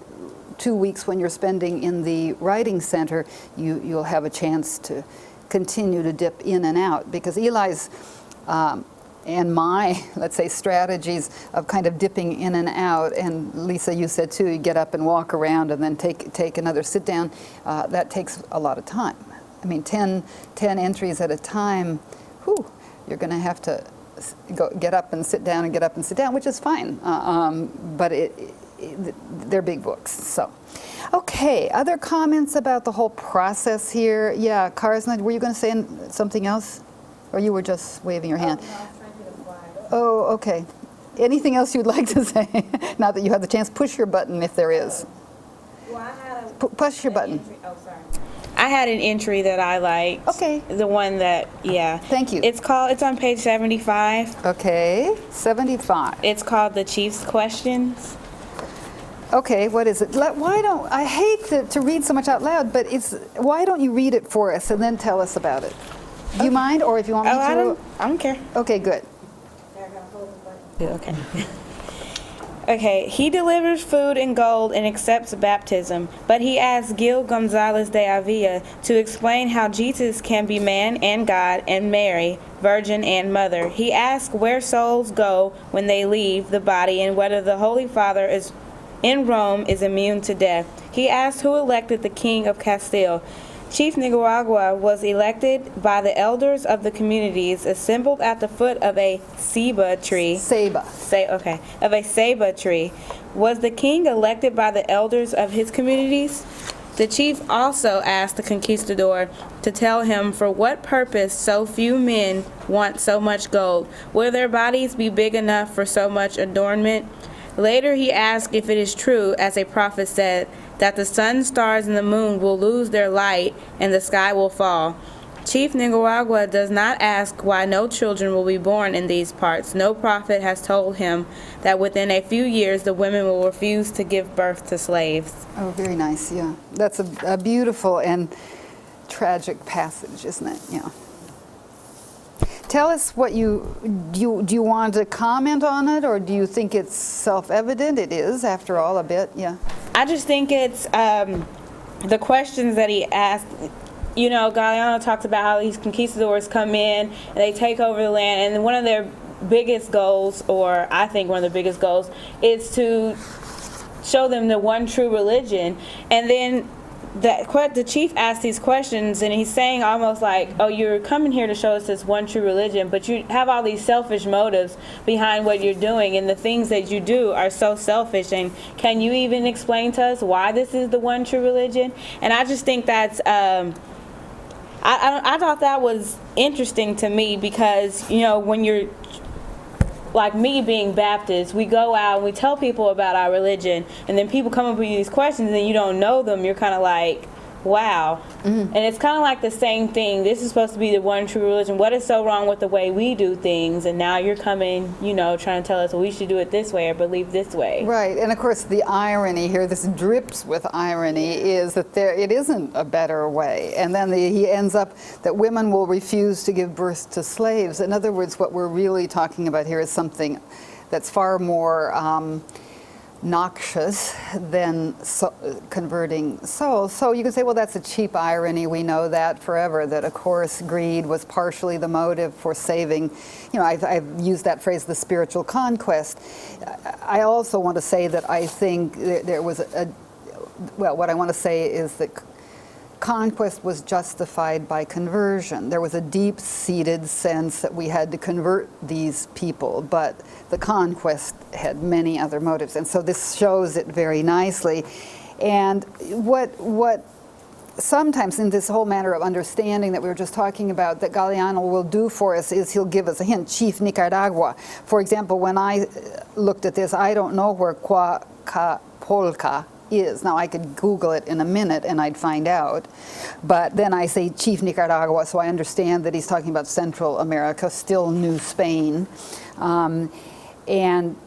2 weeks when you're spending in the writing center, you'll have a chance to continue to dip in and out, because Eli's and my, let's say, strategies of kind of dipping in and out, and Lisa, you said too, you get up and walk around and then take another sit down, that takes a lot of time. I mean, 10 entries at a time, whew, you're going to have to get up and sit down and get up and sit down, which is fine, but they're big books. So, okay, other comments about the whole process here? Yeah, Karsna, were you going to say something else, or you were just waving your hand? Oh, okay. Anything else you'd like to say? Now that you have the chance, push your button if there is. Well, I had push your button. Oh, sorry. I had an entry that I liked. Okay. The one that, yeah. Thank you. It's on page 75. Okay, 75. It's called The Chief's Questions. Okay, what is it? I hate to read so much out loud, but why don't you read it for us and then tell us about it? Do you mind, or if you want me to? I don't care. Okay, good. Okay. Okay, he delivers food and gold and accepts baptism, but he asks Gil Gonzalez de Avila to explain how Jesus can be man and God and Mary, virgin and mother. He asks where souls go when they leave the body and whether the Holy Father in Rome is immune to death. He asks who elected the King of Castile. Chief Nicaragua was elected by the elders of the communities assembled at the foot of a ceiba tree. Of a ceiba tree. Was the king elected by the elders of his communities? The chief also asked the conquistador to tell him for what purpose so few men want so much gold. Will their bodies be big enough for so much adornment? Later he asked if it is true, as a prophet said, that the sun, stars, and the moon will lose their light and the sky will fall. Chief Nicaragua does not ask why no children will be born in these parts. No prophet has told him that within a few years the women will refuse to give birth to slaves. Oh, very nice, yeah. That's a beautiful and tragic passage, isn't it? Yeah. Tell us what do you want to comment on it, or do you think it's self-evident? It is, after all, a bit, yeah. I just think it's the questions that he asked. You know, Galeano talks about how these conquistadors come in and they take over the land, and one of their biggest goals, or I think one of the biggest goals, is to show them the one true religion. And then the chief asked these questions, and he's saying almost like, oh, you're coming here to show us this one true religion, but you have all these selfish motives behind what you're doing, and the things that you do are so selfish, and can you even explain to us why this is the one true religion? And I just think that's I thought that was interesting to me, because, you know, when you're like me being Baptist, we go out and we tell people about our religion, and then people come up with these questions and you don't know them. You're kind of like, wow. And it's kind of like the same thing. This is supposed to be the one true religion. What is so wrong with the way we do things? And now you're coming, you know, trying to tell us, well, we should do it this way or believe this way. Right, and of course the irony here, this drips with irony, is that it isn't a better way. And then he ends up that women will refuse to give birth to slaves. In other words, what we're really talking about here is something that's far more noxious than converting souls. So you can say, well, that's a cheap irony. We know that forever, that of course greed was partially the motive for saving. You know, I've used that phrase, the spiritual conquest. I also want to say that I think there was what I want to say is that conquest was justified by conversion. There was a deep-seated sense that we had to convert these people, but the conquest had many other motives, and so this shows it very nicely. And what sometimes in this whole matter of understanding that we were just talking about, that Galeano will do for us, is he'll give us a hint. Chief Nicaragua, for example, when I looked at this, I don't know where Coacapolca is. Now I could Google it in a minute and I'd find out, but then I say Chief Nicaragua, so I understand that he's talking about Central America, still New Spain. And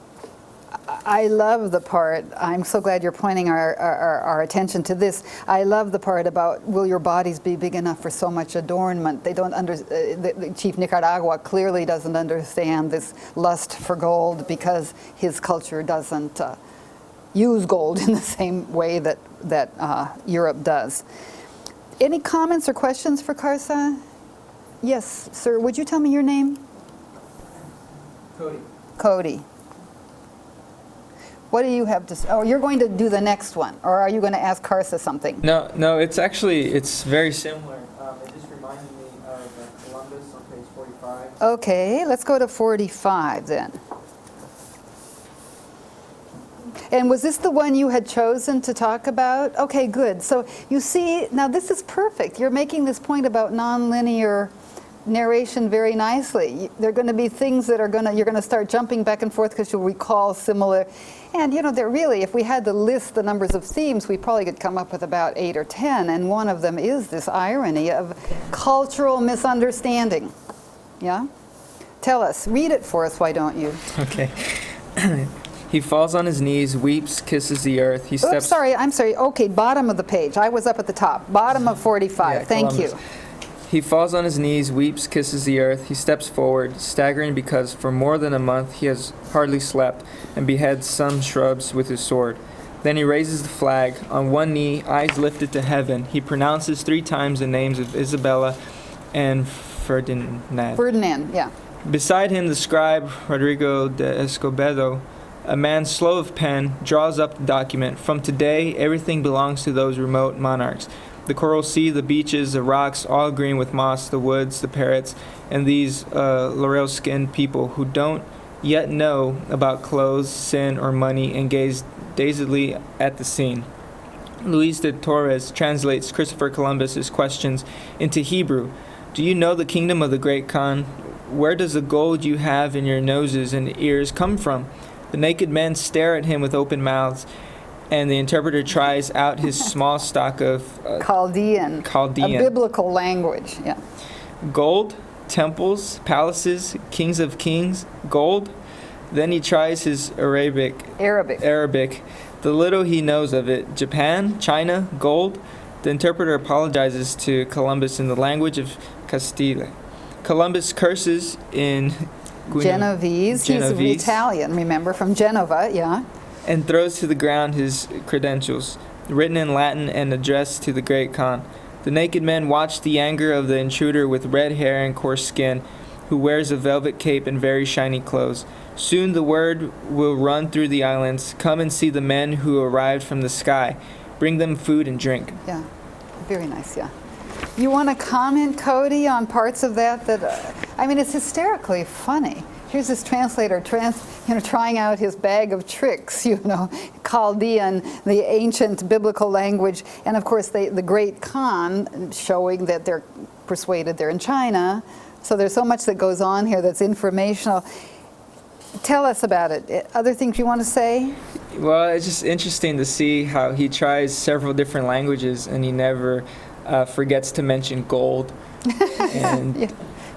I love the part, I'm so glad you're pointing our attention to this. I love the part about, will your bodies be big enough for so much adornment? They don't the Chief Nicaragua clearly doesn't understand this lust for gold, because his culture doesn't use gold in the same way that Europe does. Any comments or questions for Karsa? Yes, sir. Would you tell me your name? Cody. Cody. What do you have to say? Oh, you're going to do the next one, or are you going to ask Karsa something? No, it's very similar. It just reminded me of Columbus on page 45. Okay, let's go to 45 then. And was this the one you had chosen to talk about? Okay, good. So you see, now this is perfect. You're making this point about nonlinear narration very nicely. There are going to be things that you're going to start jumping back and forth because you'll recall similar. And they're really, if we had to list the numbers of themes, we probably could come up with about 8 or 10. And one of them is this irony of cultural misunderstanding. Yeah? Tell us, read it for us, why don't you? Okay. He falls on his knees, weeps, kisses the earth. He steps. I'm sorry. Okay, bottom of the page. I was up at the top. Bottom of 45. Yeah, Thank Columbus. you. He falls on his knees, weeps, kisses the earth. He steps forward, staggering because for more than a month he has hardly slept, and beheads some shrubs with his sword. Then he raises the flag. On one knee, eyes lifted to heaven, he pronounces 3 times the names of Isabella and Ferdinand. Ferdinand, yeah. Beside him, the scribe, Rodrigo de Escobedo, a man slow of pen, draws up the document. From today, everything belongs to those remote monarchs. The coral sea, the beaches, the rocks, all green with moss, the woods, the parrots, and these laurel-skinned people who don't yet know about clothes, sin, or money, and gaze dazedly at the scene. Luis de Torres translates Christopher Columbus's questions into Hebrew. Do you know the kingdom of the great Khan? Where does the gold you have in your noses and ears come from? The naked men stare at him with open mouths, and the interpreter tries out his small stock of Chaldean. Chaldean. A biblical language, yeah. Gold, temples, palaces, kings of kings, gold. Then he tries his Arabic. The little he knows of it. Japan, China, gold. The interpreter apologizes to Columbus in the language of Castile. Columbus curses in Genovese. He's Italian, remember, from Genova, yeah. And throws to the ground his credentials, written in Latin and addressed to the great Khan. The naked men watch the anger of the intruder with red hair and coarse skin, who wears a velvet cape and very shiny clothes. Soon the word will run through the islands. Come and see the men who arrived from the sky. Bring them food and drink. Yeah, very nice, yeah. You want to comment, Cody, on parts of that? I mean, it's hysterically funny. Here's this translator trying out his bag of tricks, Chaldean, the ancient biblical language, and of course the great Khan showing that they're persuaded they're in China. So there's so much that goes on here that's informational. Tell us about it. Other things you want to say? Well, it's just interesting to see how he tries several different languages and he never forgets to mention gold. And yeah.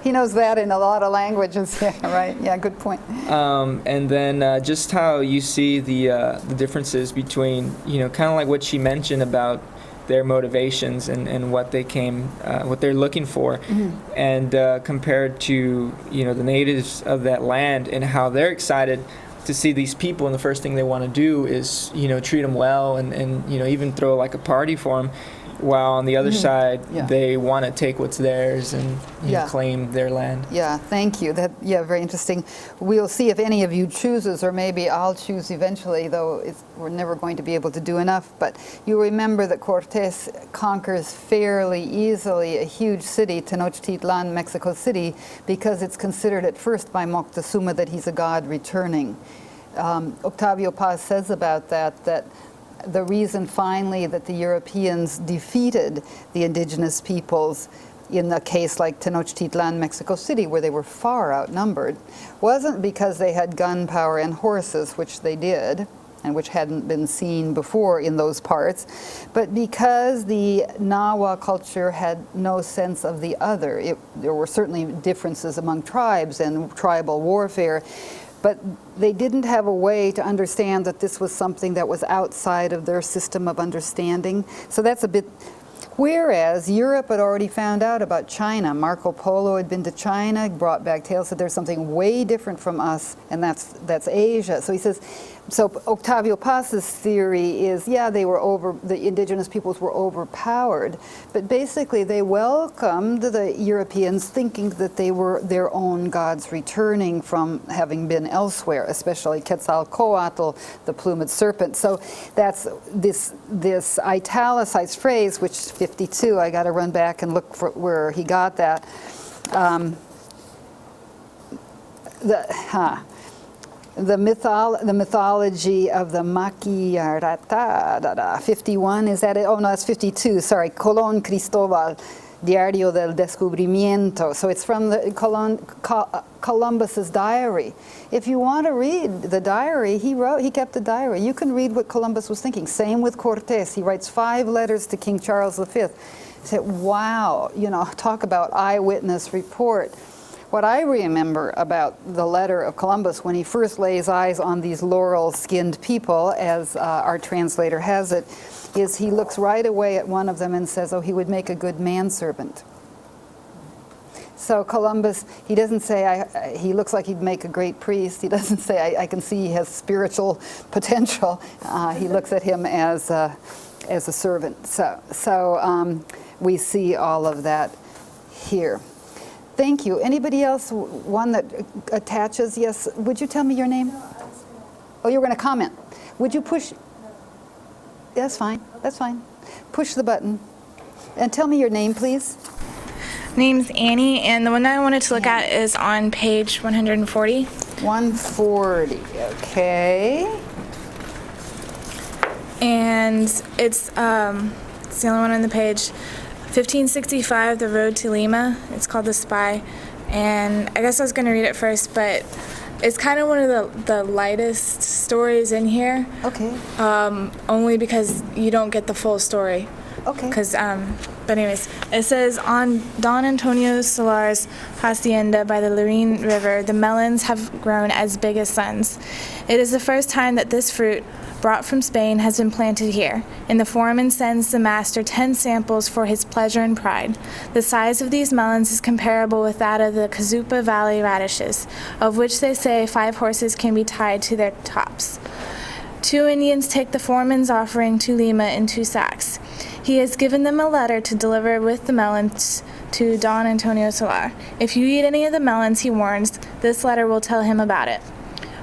He knows that in a lot of languages. Yeah, right. Yeah, good point. And then just how you see the differences between, kind of like what she mentioned about their motivations and what what they're looking for, and compared to the natives of that land and how they're excited to see these people, and the first thing they want to do is treat them well and even throw like a party for them. While on the other side, they want to take what's theirs and claim their land. Yeah, thank you. Very interesting. We'll see if any of you chooses, or maybe I'll choose eventually, though we're never going to be able to do enough. But you remember that Cortes conquers fairly easily a huge city, Tenochtitlan, Mexico City, because it's considered at first by Moctezuma that he's a god returning. Octavio Paz says about that the reason finally that the Europeans defeated the indigenous peoples in a case like Tenochtitlan, Mexico City, where they were far outnumbered, wasn't because they had gunpowder and horses, which they did, and which hadn't been seen before in those parts, but because the Nahua culture had no sense of the other. There were certainly differences among tribes and tribal warfare, but they didn't have a way to understand that this was something that was outside of their system of understanding. So that's a bit, whereas Europe had already found out about China. Marco Polo had been to China, brought back tales that there's something way different from us, and that's Asia. So he says, so Octavio Paz's theory is, the indigenous peoples were overpowered, but basically they welcomed the Europeans thinking that they were their own gods returning from having been elsewhere, especially Quetzalcoatl, the plumed serpent. So that's this italicized phrase, which 52, I got to run back and look for where he got that. The mythology of the Maquirata, 51, is that it? Oh no, that's 52, sorry, Colon Cristobal. Diario del Descubrimiento. So it's from the Columbus's diary. If you want to read the diary, he kept a diary. You can read what Columbus was thinking. Same with Cortes. He writes 5 letters to King Charles V. He said, wow, talk about eyewitness report. What I remember about the letter of Columbus when he first lays eyes on these laurel-skinned people, as our translator has it, is he looks right away at one of them and says, oh, he would make a good manservant. So Columbus, he doesn't say, he looks like he'd make a great priest. He doesn't say, I can see he has spiritual potential. He looks at him as a servant. So we see all of that here. Thank you. Anybody else, one that attaches? Yes. Would you tell me your name? Oh, you were going to comment. Would you push? That's fine. That's fine. Push the button. And tell me your name, please. Name's Annie, and the one that I wanted to look at is on page 140. 140. Okay. And it's the only one on the page. 1565, The Road to Lima. It's called The Spy. And I guess I was going to read it first, but it's kind of one of the lightest stories in here. Okay. Only because you don't get the full story. Okay. But anyways, it says, on Don Antonio Solar's hacienda by the Lorraine River, the melons have grown as big as suns. It is the first time that this fruit, brought from Spain, has been planted here, and the foreman sends the master 10 samples for his pleasure and pride. The size of these melons is comparable with that of the Cazupa Valley radishes, of which they say 5 horses can be tied to their tops. 2 Indians take the foreman's offering to Lima in 2 sacks. He has given them a letter to deliver with the melons to Don Antonio Solar. If you eat any of the melons, he warns, this letter will tell him about it.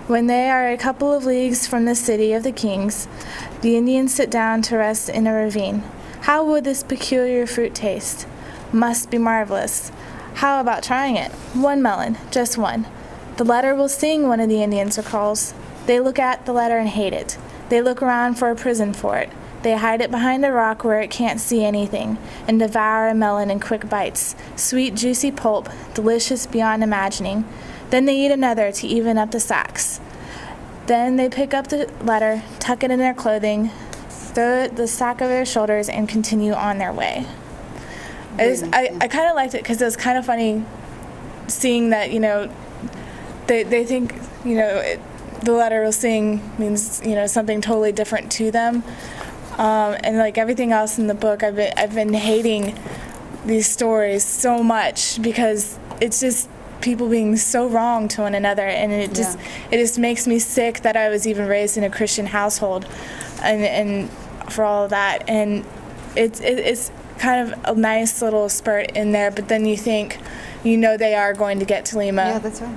When they are a couple of leagues from the city of the kings, the Indians sit down to rest in a ravine. How would this peculiar fruit taste? Must be marvelous. How about trying it? 1 melon, just 1. The letter will sting, one of the Indians recalls. They look at the letter and hate it. They look around for a prison for it. They hide it behind a rock where it can't see anything, and devour a melon in quick bites, sweet, juicy pulp, delicious beyond imagining. Then they eat another to even up the sacks. Then they pick up the letter, tuck it in their clothing, throw the sack over their shoulders, and continue on their way. I kind of liked it because it was kind of funny seeing that, they think, the letter will sing means, something totally different to them. And like everything else in the book, I've been hating these stories so much because it's just people being so wrong to one another, and it just makes me sick that I was even raised in a Christian household, and for all of that. And it's kind of a nice little spurt in there, but then you think, they are going to get to Lima. Yeah, that's right.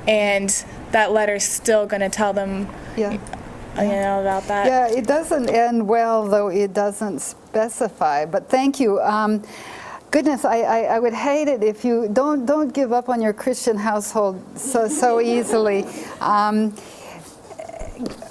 And that letter's still going to tell them. Yeah. About that. Yeah, it doesn't end well, though it doesn't specify. But thank you. Goodness, I would hate it if you don't give up on your Christian household so easily.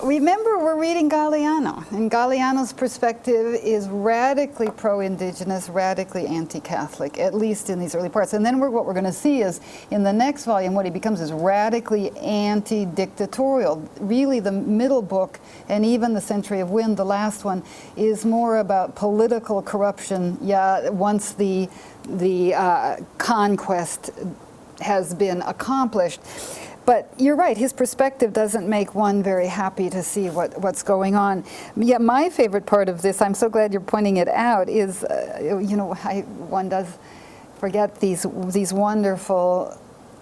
Remember, we're reading Galeano, and Galeano's perspective is radically pro-indigenous, radically anti-Catholic, at least in these early parts. And then what we're going to see is, in the next volume, what he becomes is radically anti-dictatorial. Really, the middle book, and even the Century of Wind, the last one, is more about political corruption. Yeah, once the conquest has been accomplished. But you're right, his perspective doesn't make one very happy to see what's going on. Yeah, my favorite part of this, I'm so glad you're pointing it out, is, one does forget these wonderful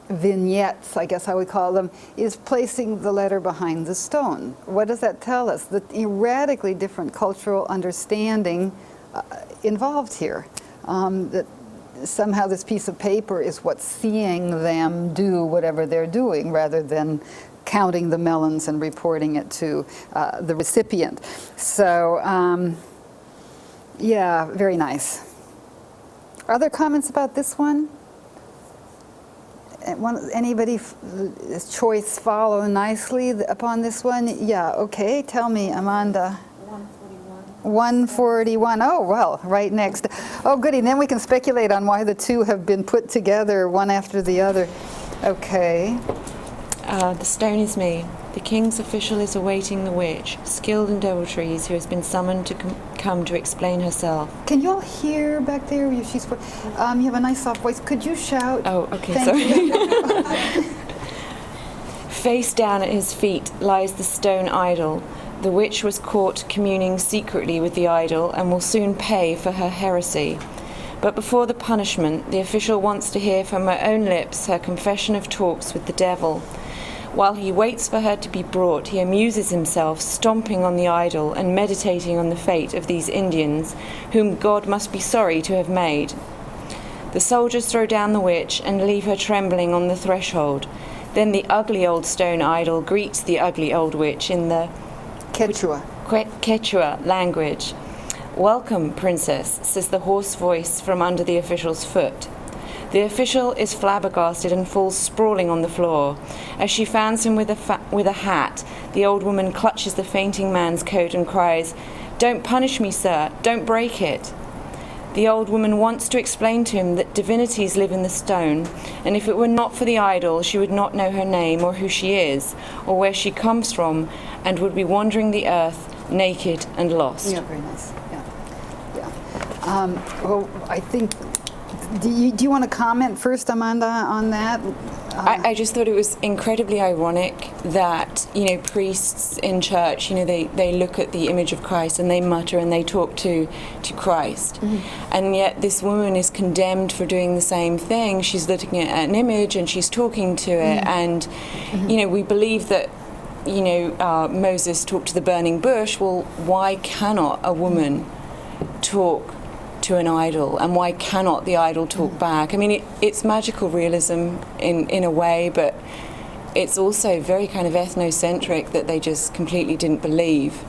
vignettes, I guess I would call them, is placing the letter behind the stone. What does that tell us? The radically different cultural understanding involved here. That somehow this piece of paper is what's seeing them do whatever they're doing, rather than counting the melons and reporting it to the recipient. So, yeah, very nice. Other comments about this one? Anybody's choice follow nicely upon this one? Yeah, okay, tell me, Amanda. 141. 141. Oh, well, right next. Oh, goody. Then we can speculate on why the two have been put together one after the other. Okay. The stone is me. The king's official is awaiting the witch, skilled in deviltries, who has been summoned to come to explain herself. Can you all hear back there? You have a nice soft voice. Could you shout? Oh, okay, Thank sorry. you. Face down at his feet lies the stone idol. The witch was caught communing secretly with the idol and will soon pay for her heresy. But before the punishment, the official wants to hear from her own lips her confession of talks with the devil. While he waits for her to be brought, he amuses himself stomping on the idol and meditating on the fate of these Indians, whom God must be sorry to have made. The soldiers throw down the witch and leave her trembling on the threshold. Then the ugly old stone idol greets the ugly old witch in the Quechua language. "Welcome, princess," says the hoarse voice from under the official's foot. The official is flabbergasted and falls sprawling on the floor. As she fans him with a hat, the old woman clutches the fainting man's coat and cries, "Don't punish me, sir, don't break it." The old woman wants to explain to him that divinities live in the stone, and if it were not for the idol, she would not know her name or who she is, or where she comes from, and would be wandering the earth naked and lost. Yeah, very nice. Yeah. Well, I think, do you want to comment first, Amanda, on that? I just thought it was incredibly ironic that, priests in church, they look at the image of Christ and they mutter and they talk to Christ. Mm-hmm. And yet this woman is condemned for doing the same thing. She's looking at an image and she's talking to it. Mm-hmm. And, we believe that, Moses talked to the burning bush. Well, why cannot a woman talk to an idol, and why cannot the idol talk back? I mean, it's magical realism in a way, but it's also very kind of ethnocentric that they just completely didn't believe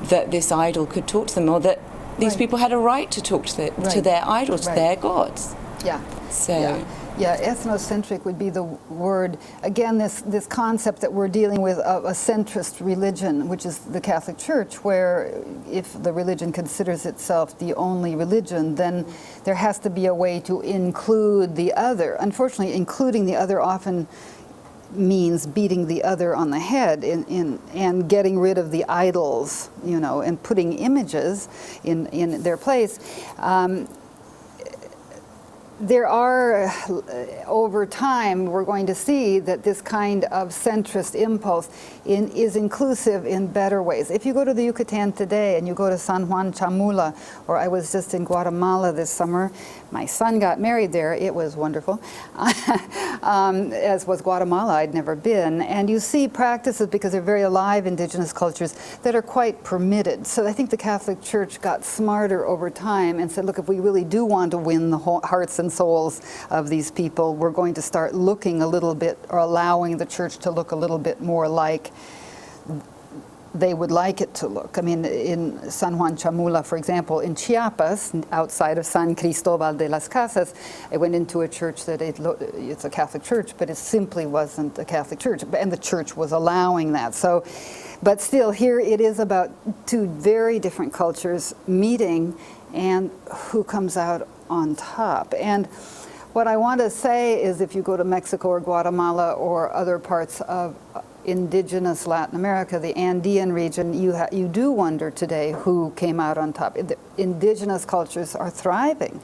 that this idol could talk to them, or that these people had a right to talk to their idols, to their gods. Yeah. So. Yeah, ethnocentric would be the word. Again, this concept that we're dealing with of a centrist religion, which is the Catholic Church, where if the religion considers itself the only religion, then there has to be a way to include the other. Unfortunately, including the other often means beating the other on the head and getting rid of the idols, and putting images in their place. There are, over time, we're going to see that this kind of centrist impulse is inclusive in better ways. If you go to the Yucatan today and you go to San Juan Chamula, or I was just in Guatemala this summer, my son got married there, it was wonderful, as was Guatemala, I'd never been, and you see practices, because they're very alive indigenous cultures, that are quite permitted. So I think the Catholic Church got smarter over time and said, look, if we really do want to win the hearts and souls of these people, we're going to start looking a little bit, or allowing the church to look a little bit more like they would like it to look. I mean, in San Juan Chamula, for example, in Chiapas, outside of San Cristobal de las Casas, I went into a church that it's a Catholic church, but it simply wasn't a Catholic church, and the church was allowing that. So, but still, here it is about two very different cultures meeting, and who comes out on top. And what I want to say is, if you go to Mexico or Guatemala or other parts of indigenous Latin America, the Andean region, you do wonder today who came out on top. The indigenous cultures are thriving.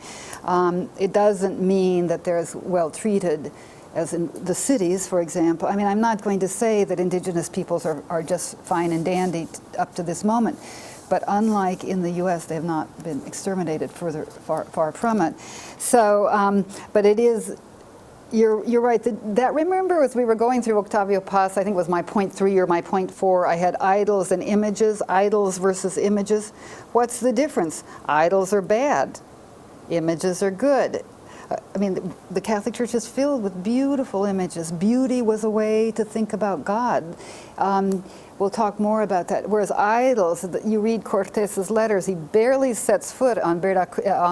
It doesn't mean that they're as well treated as in the cities, for example. I mean, I'm not going to say that indigenous peoples are just fine and dandy up to this moment, but unlike in the U.S., they have not been exterminated far from it. So, but it is. You're right. That remember, as we were going through Octavio Paz, I think it was my point 3 or my point 4, I had idols and images, idols versus images. What's the difference? Idols are bad. Images are good. I mean, the Catholic Church is filled with beautiful images. Beauty was a way to think about God. We'll talk more about that. Whereas idols, you read Cortez's letters, he barely sets foot on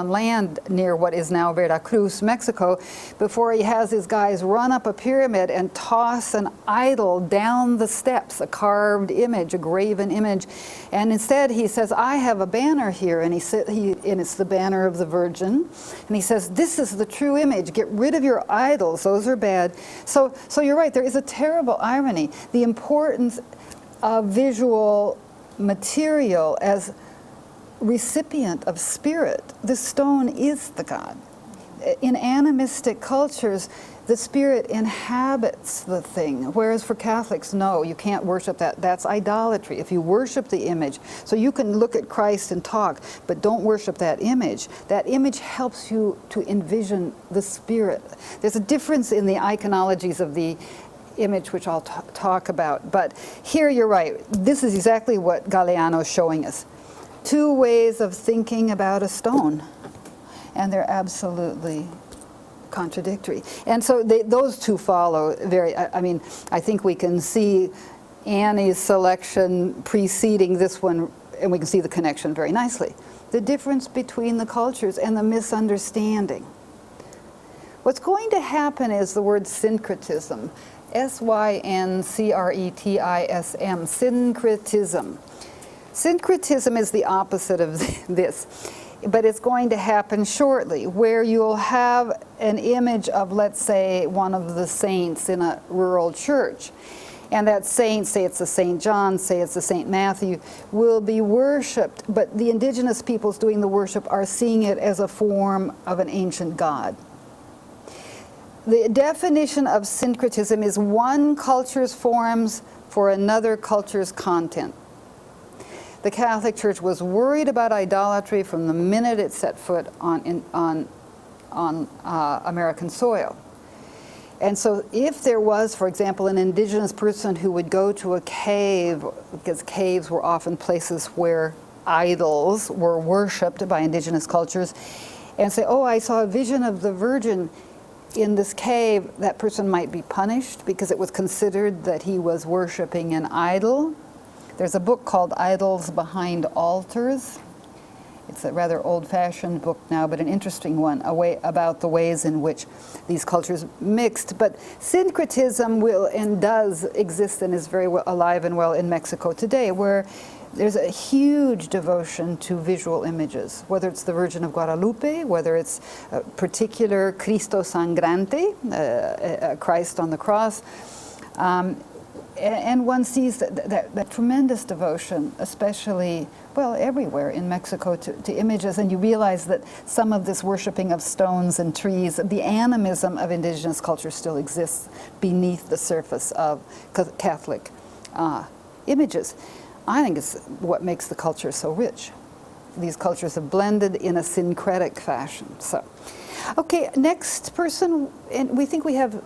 land near what is now Veracruz, Mexico, before he has his guys run up a pyramid and toss an idol down the steps, a carved image, a graven image. And instead he says, I have a banner here, and and it's the banner of the Virgin. And he says, this is the true image. Get rid of your idols. Those are bad. So you're right. There is a terrible irony. The importance of visual material as recipient of spirit. The stone is the God. In animistic cultures, the spirit inhabits the thing, whereas for Catholics, no, you can't worship that. That's idolatry. If you worship the image, so you can look at Christ and talk, but don't worship that image. That image helps you to envision the spirit. There's a difference in the iconologies of the image, which I'll talk about. But here you're right. This is exactly what Galeano is showing us. Two ways of thinking about a stone, and they're absolutely contradictory. And so those two follow very, I think we can see Annie's selection preceding this one, and we can see the connection very nicely. The difference between the cultures and the misunderstanding. What's going to happen is the word syncretism. syncretism, syncretism. Syncretism is the opposite of this, but it's going to happen shortly, where you'll have an image of, let's say, one of the saints in a rural church. And that saint, say it's a St. John, say it's a St. Matthew, will be worshipped, but the indigenous peoples doing the worship are seeing it as a form of an ancient god. The definition of syncretism is one culture's forms for another culture's content. The Catholic Church was worried about idolatry from the minute it set foot on American soil. And so if there was, for example, an indigenous person who would go to a cave, because caves were often places where idols were worshipped by indigenous cultures, and say, oh, I saw a vision of the Virgin in this cave, that person might be punished because it was considered that he was worshiping an idol. There's a book called Idols Behind Altars. It's a rather old-fashioned book now, but an interesting one, about the ways in which these cultures mixed. But syncretism will and does exist and is very alive and well in Mexico today, where there's a huge devotion to visual images, whether it's the Virgin of Guadalupe, whether it's a particular Cristo Sangrante, Christ on the cross. And one sees that tremendous devotion, especially, well, everywhere in Mexico to images, and you realize that some of this worshiping of stones and trees, the animism of indigenous culture still exists beneath the surface of Catholic images. I think it's what makes the culture so rich. These cultures have blended in a syncretic fashion. So, okay, next person, and we think we have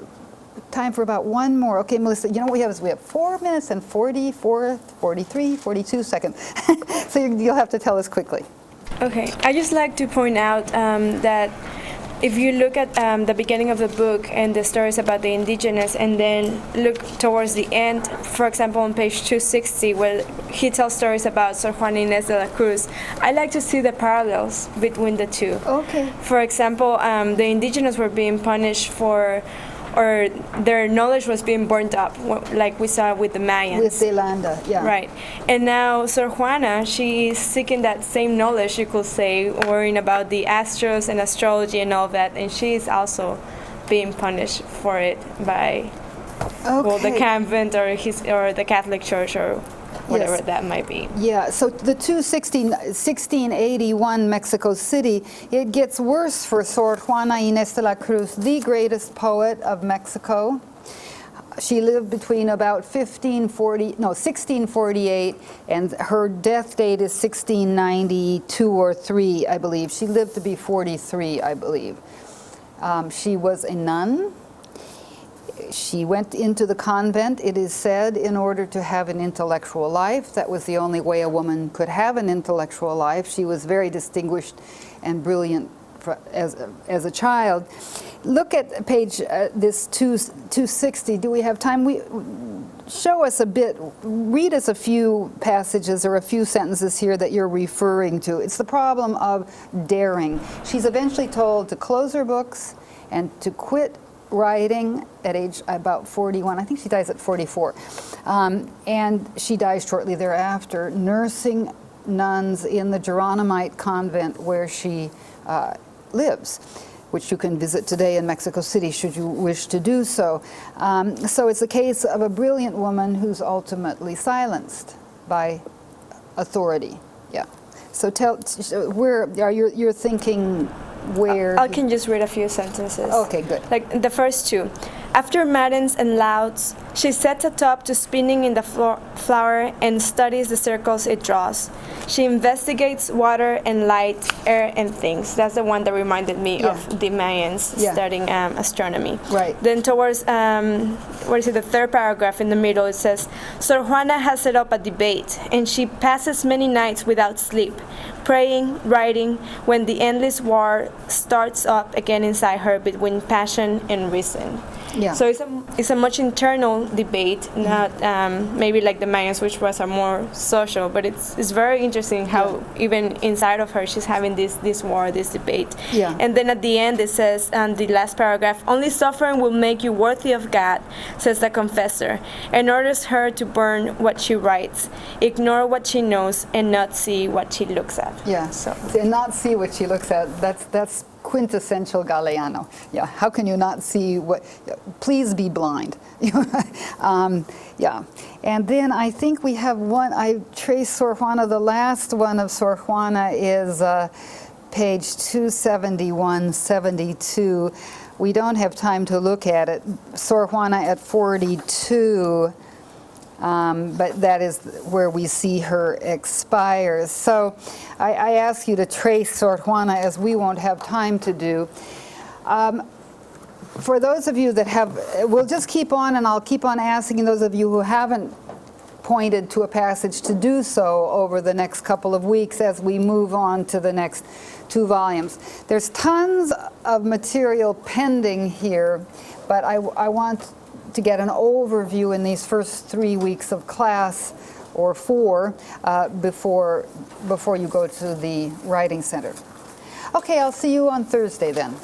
time for about one more. Okay, Melissa, you know what we have is we have 4 minutes and 42 seconds. So you'll have to tell us quickly. Okay, I just like to point out that if you look at the beginning of the book and the stories about the indigenous, and then look towards the end, for example, on page 260, where he tells stories about Sor Juana Inés de la Cruz, I like to see the parallels between the two. Okay. For example, the indigenous were being punished for, or their knowledge was being burnt up, like we saw with the Mayans. With Zelanda, yeah. Right. And now Sor Juana, she is seeking that same knowledge, you could say, worrying about the astros and astrology and all that, and she is also being punished for it by well, the convent or the Catholic Church or whatever that might be. Yeah, so the 1681 Mexico City, it gets worse for Sor Juana Inés de la Cruz, the greatest poet of Mexico. She lived between about 1648, and her death date is 1692 or 3, I believe. She lived to be 43, I believe. She was a nun. She went into the convent, it is said, in order to have an intellectual life. That was the only way a woman could have an intellectual life. She was very distinguished and brilliant as a child. Look at page this 260. Do we have time? show us a bit, read us a few passages or a few sentences here that you're referring to. It's the problem of daring. She's eventually told to close her books and to quit writing at age about 41. I think she dies at 44. And she dies shortly thereafter, nursing nuns in the Geronimite convent where she lives, which you can visit today in Mexico City should you wish to do so. So it's a case of a brilliant woman who's ultimately silenced by authority. Yeah. So where are you're thinking where? I can just read a few sentences. Okay, good. Like the first two. After matins and louds, she sets atop to spinning in the flower and studies the circles it draws. She investigates water and light, air and things. That's the one that reminded me of the Mayans studying astronomy. Right. Then towards, the third paragraph in the middle, it says, Sor Juana has set up a debate, and she passes many nights without sleep, praying, writing, when the endless war starts up again inside her between passion and reason. Yeah. So it's a much internal debate, not maybe like the Mayans, which was a more social. But it's very interesting how even inside of her she's having this war, this debate. Yeah. And then at the end it says, the last paragraph, only suffering will make you worthy of God, says the confessor, and orders her to burn what she writes, ignore what she knows, and not see what she looks at. Yeah. So And not see what she looks at. That's quintessential Galeano. Yeah, how can you not see what? Please be blind. Yeah, and then I think we have one. I traced Sor Juana. The last one of Sor Juana is page 271, 72. We don't have time to look at it. Sor Juana at 42. But that is where we see her expires. So I ask you to trace Sor Juana, as we won't have time to do. For those of you that have, we'll just keep on, and I'll keep on asking those of you who haven't pointed to a passage to do so over the next couple of weeks as we move on to the next 2 volumes. There's tons of material pending here, but I want to get an overview in these first 3 weeks of class, or 4, before you go to the writing center. Okay, I'll see you on Thursday then.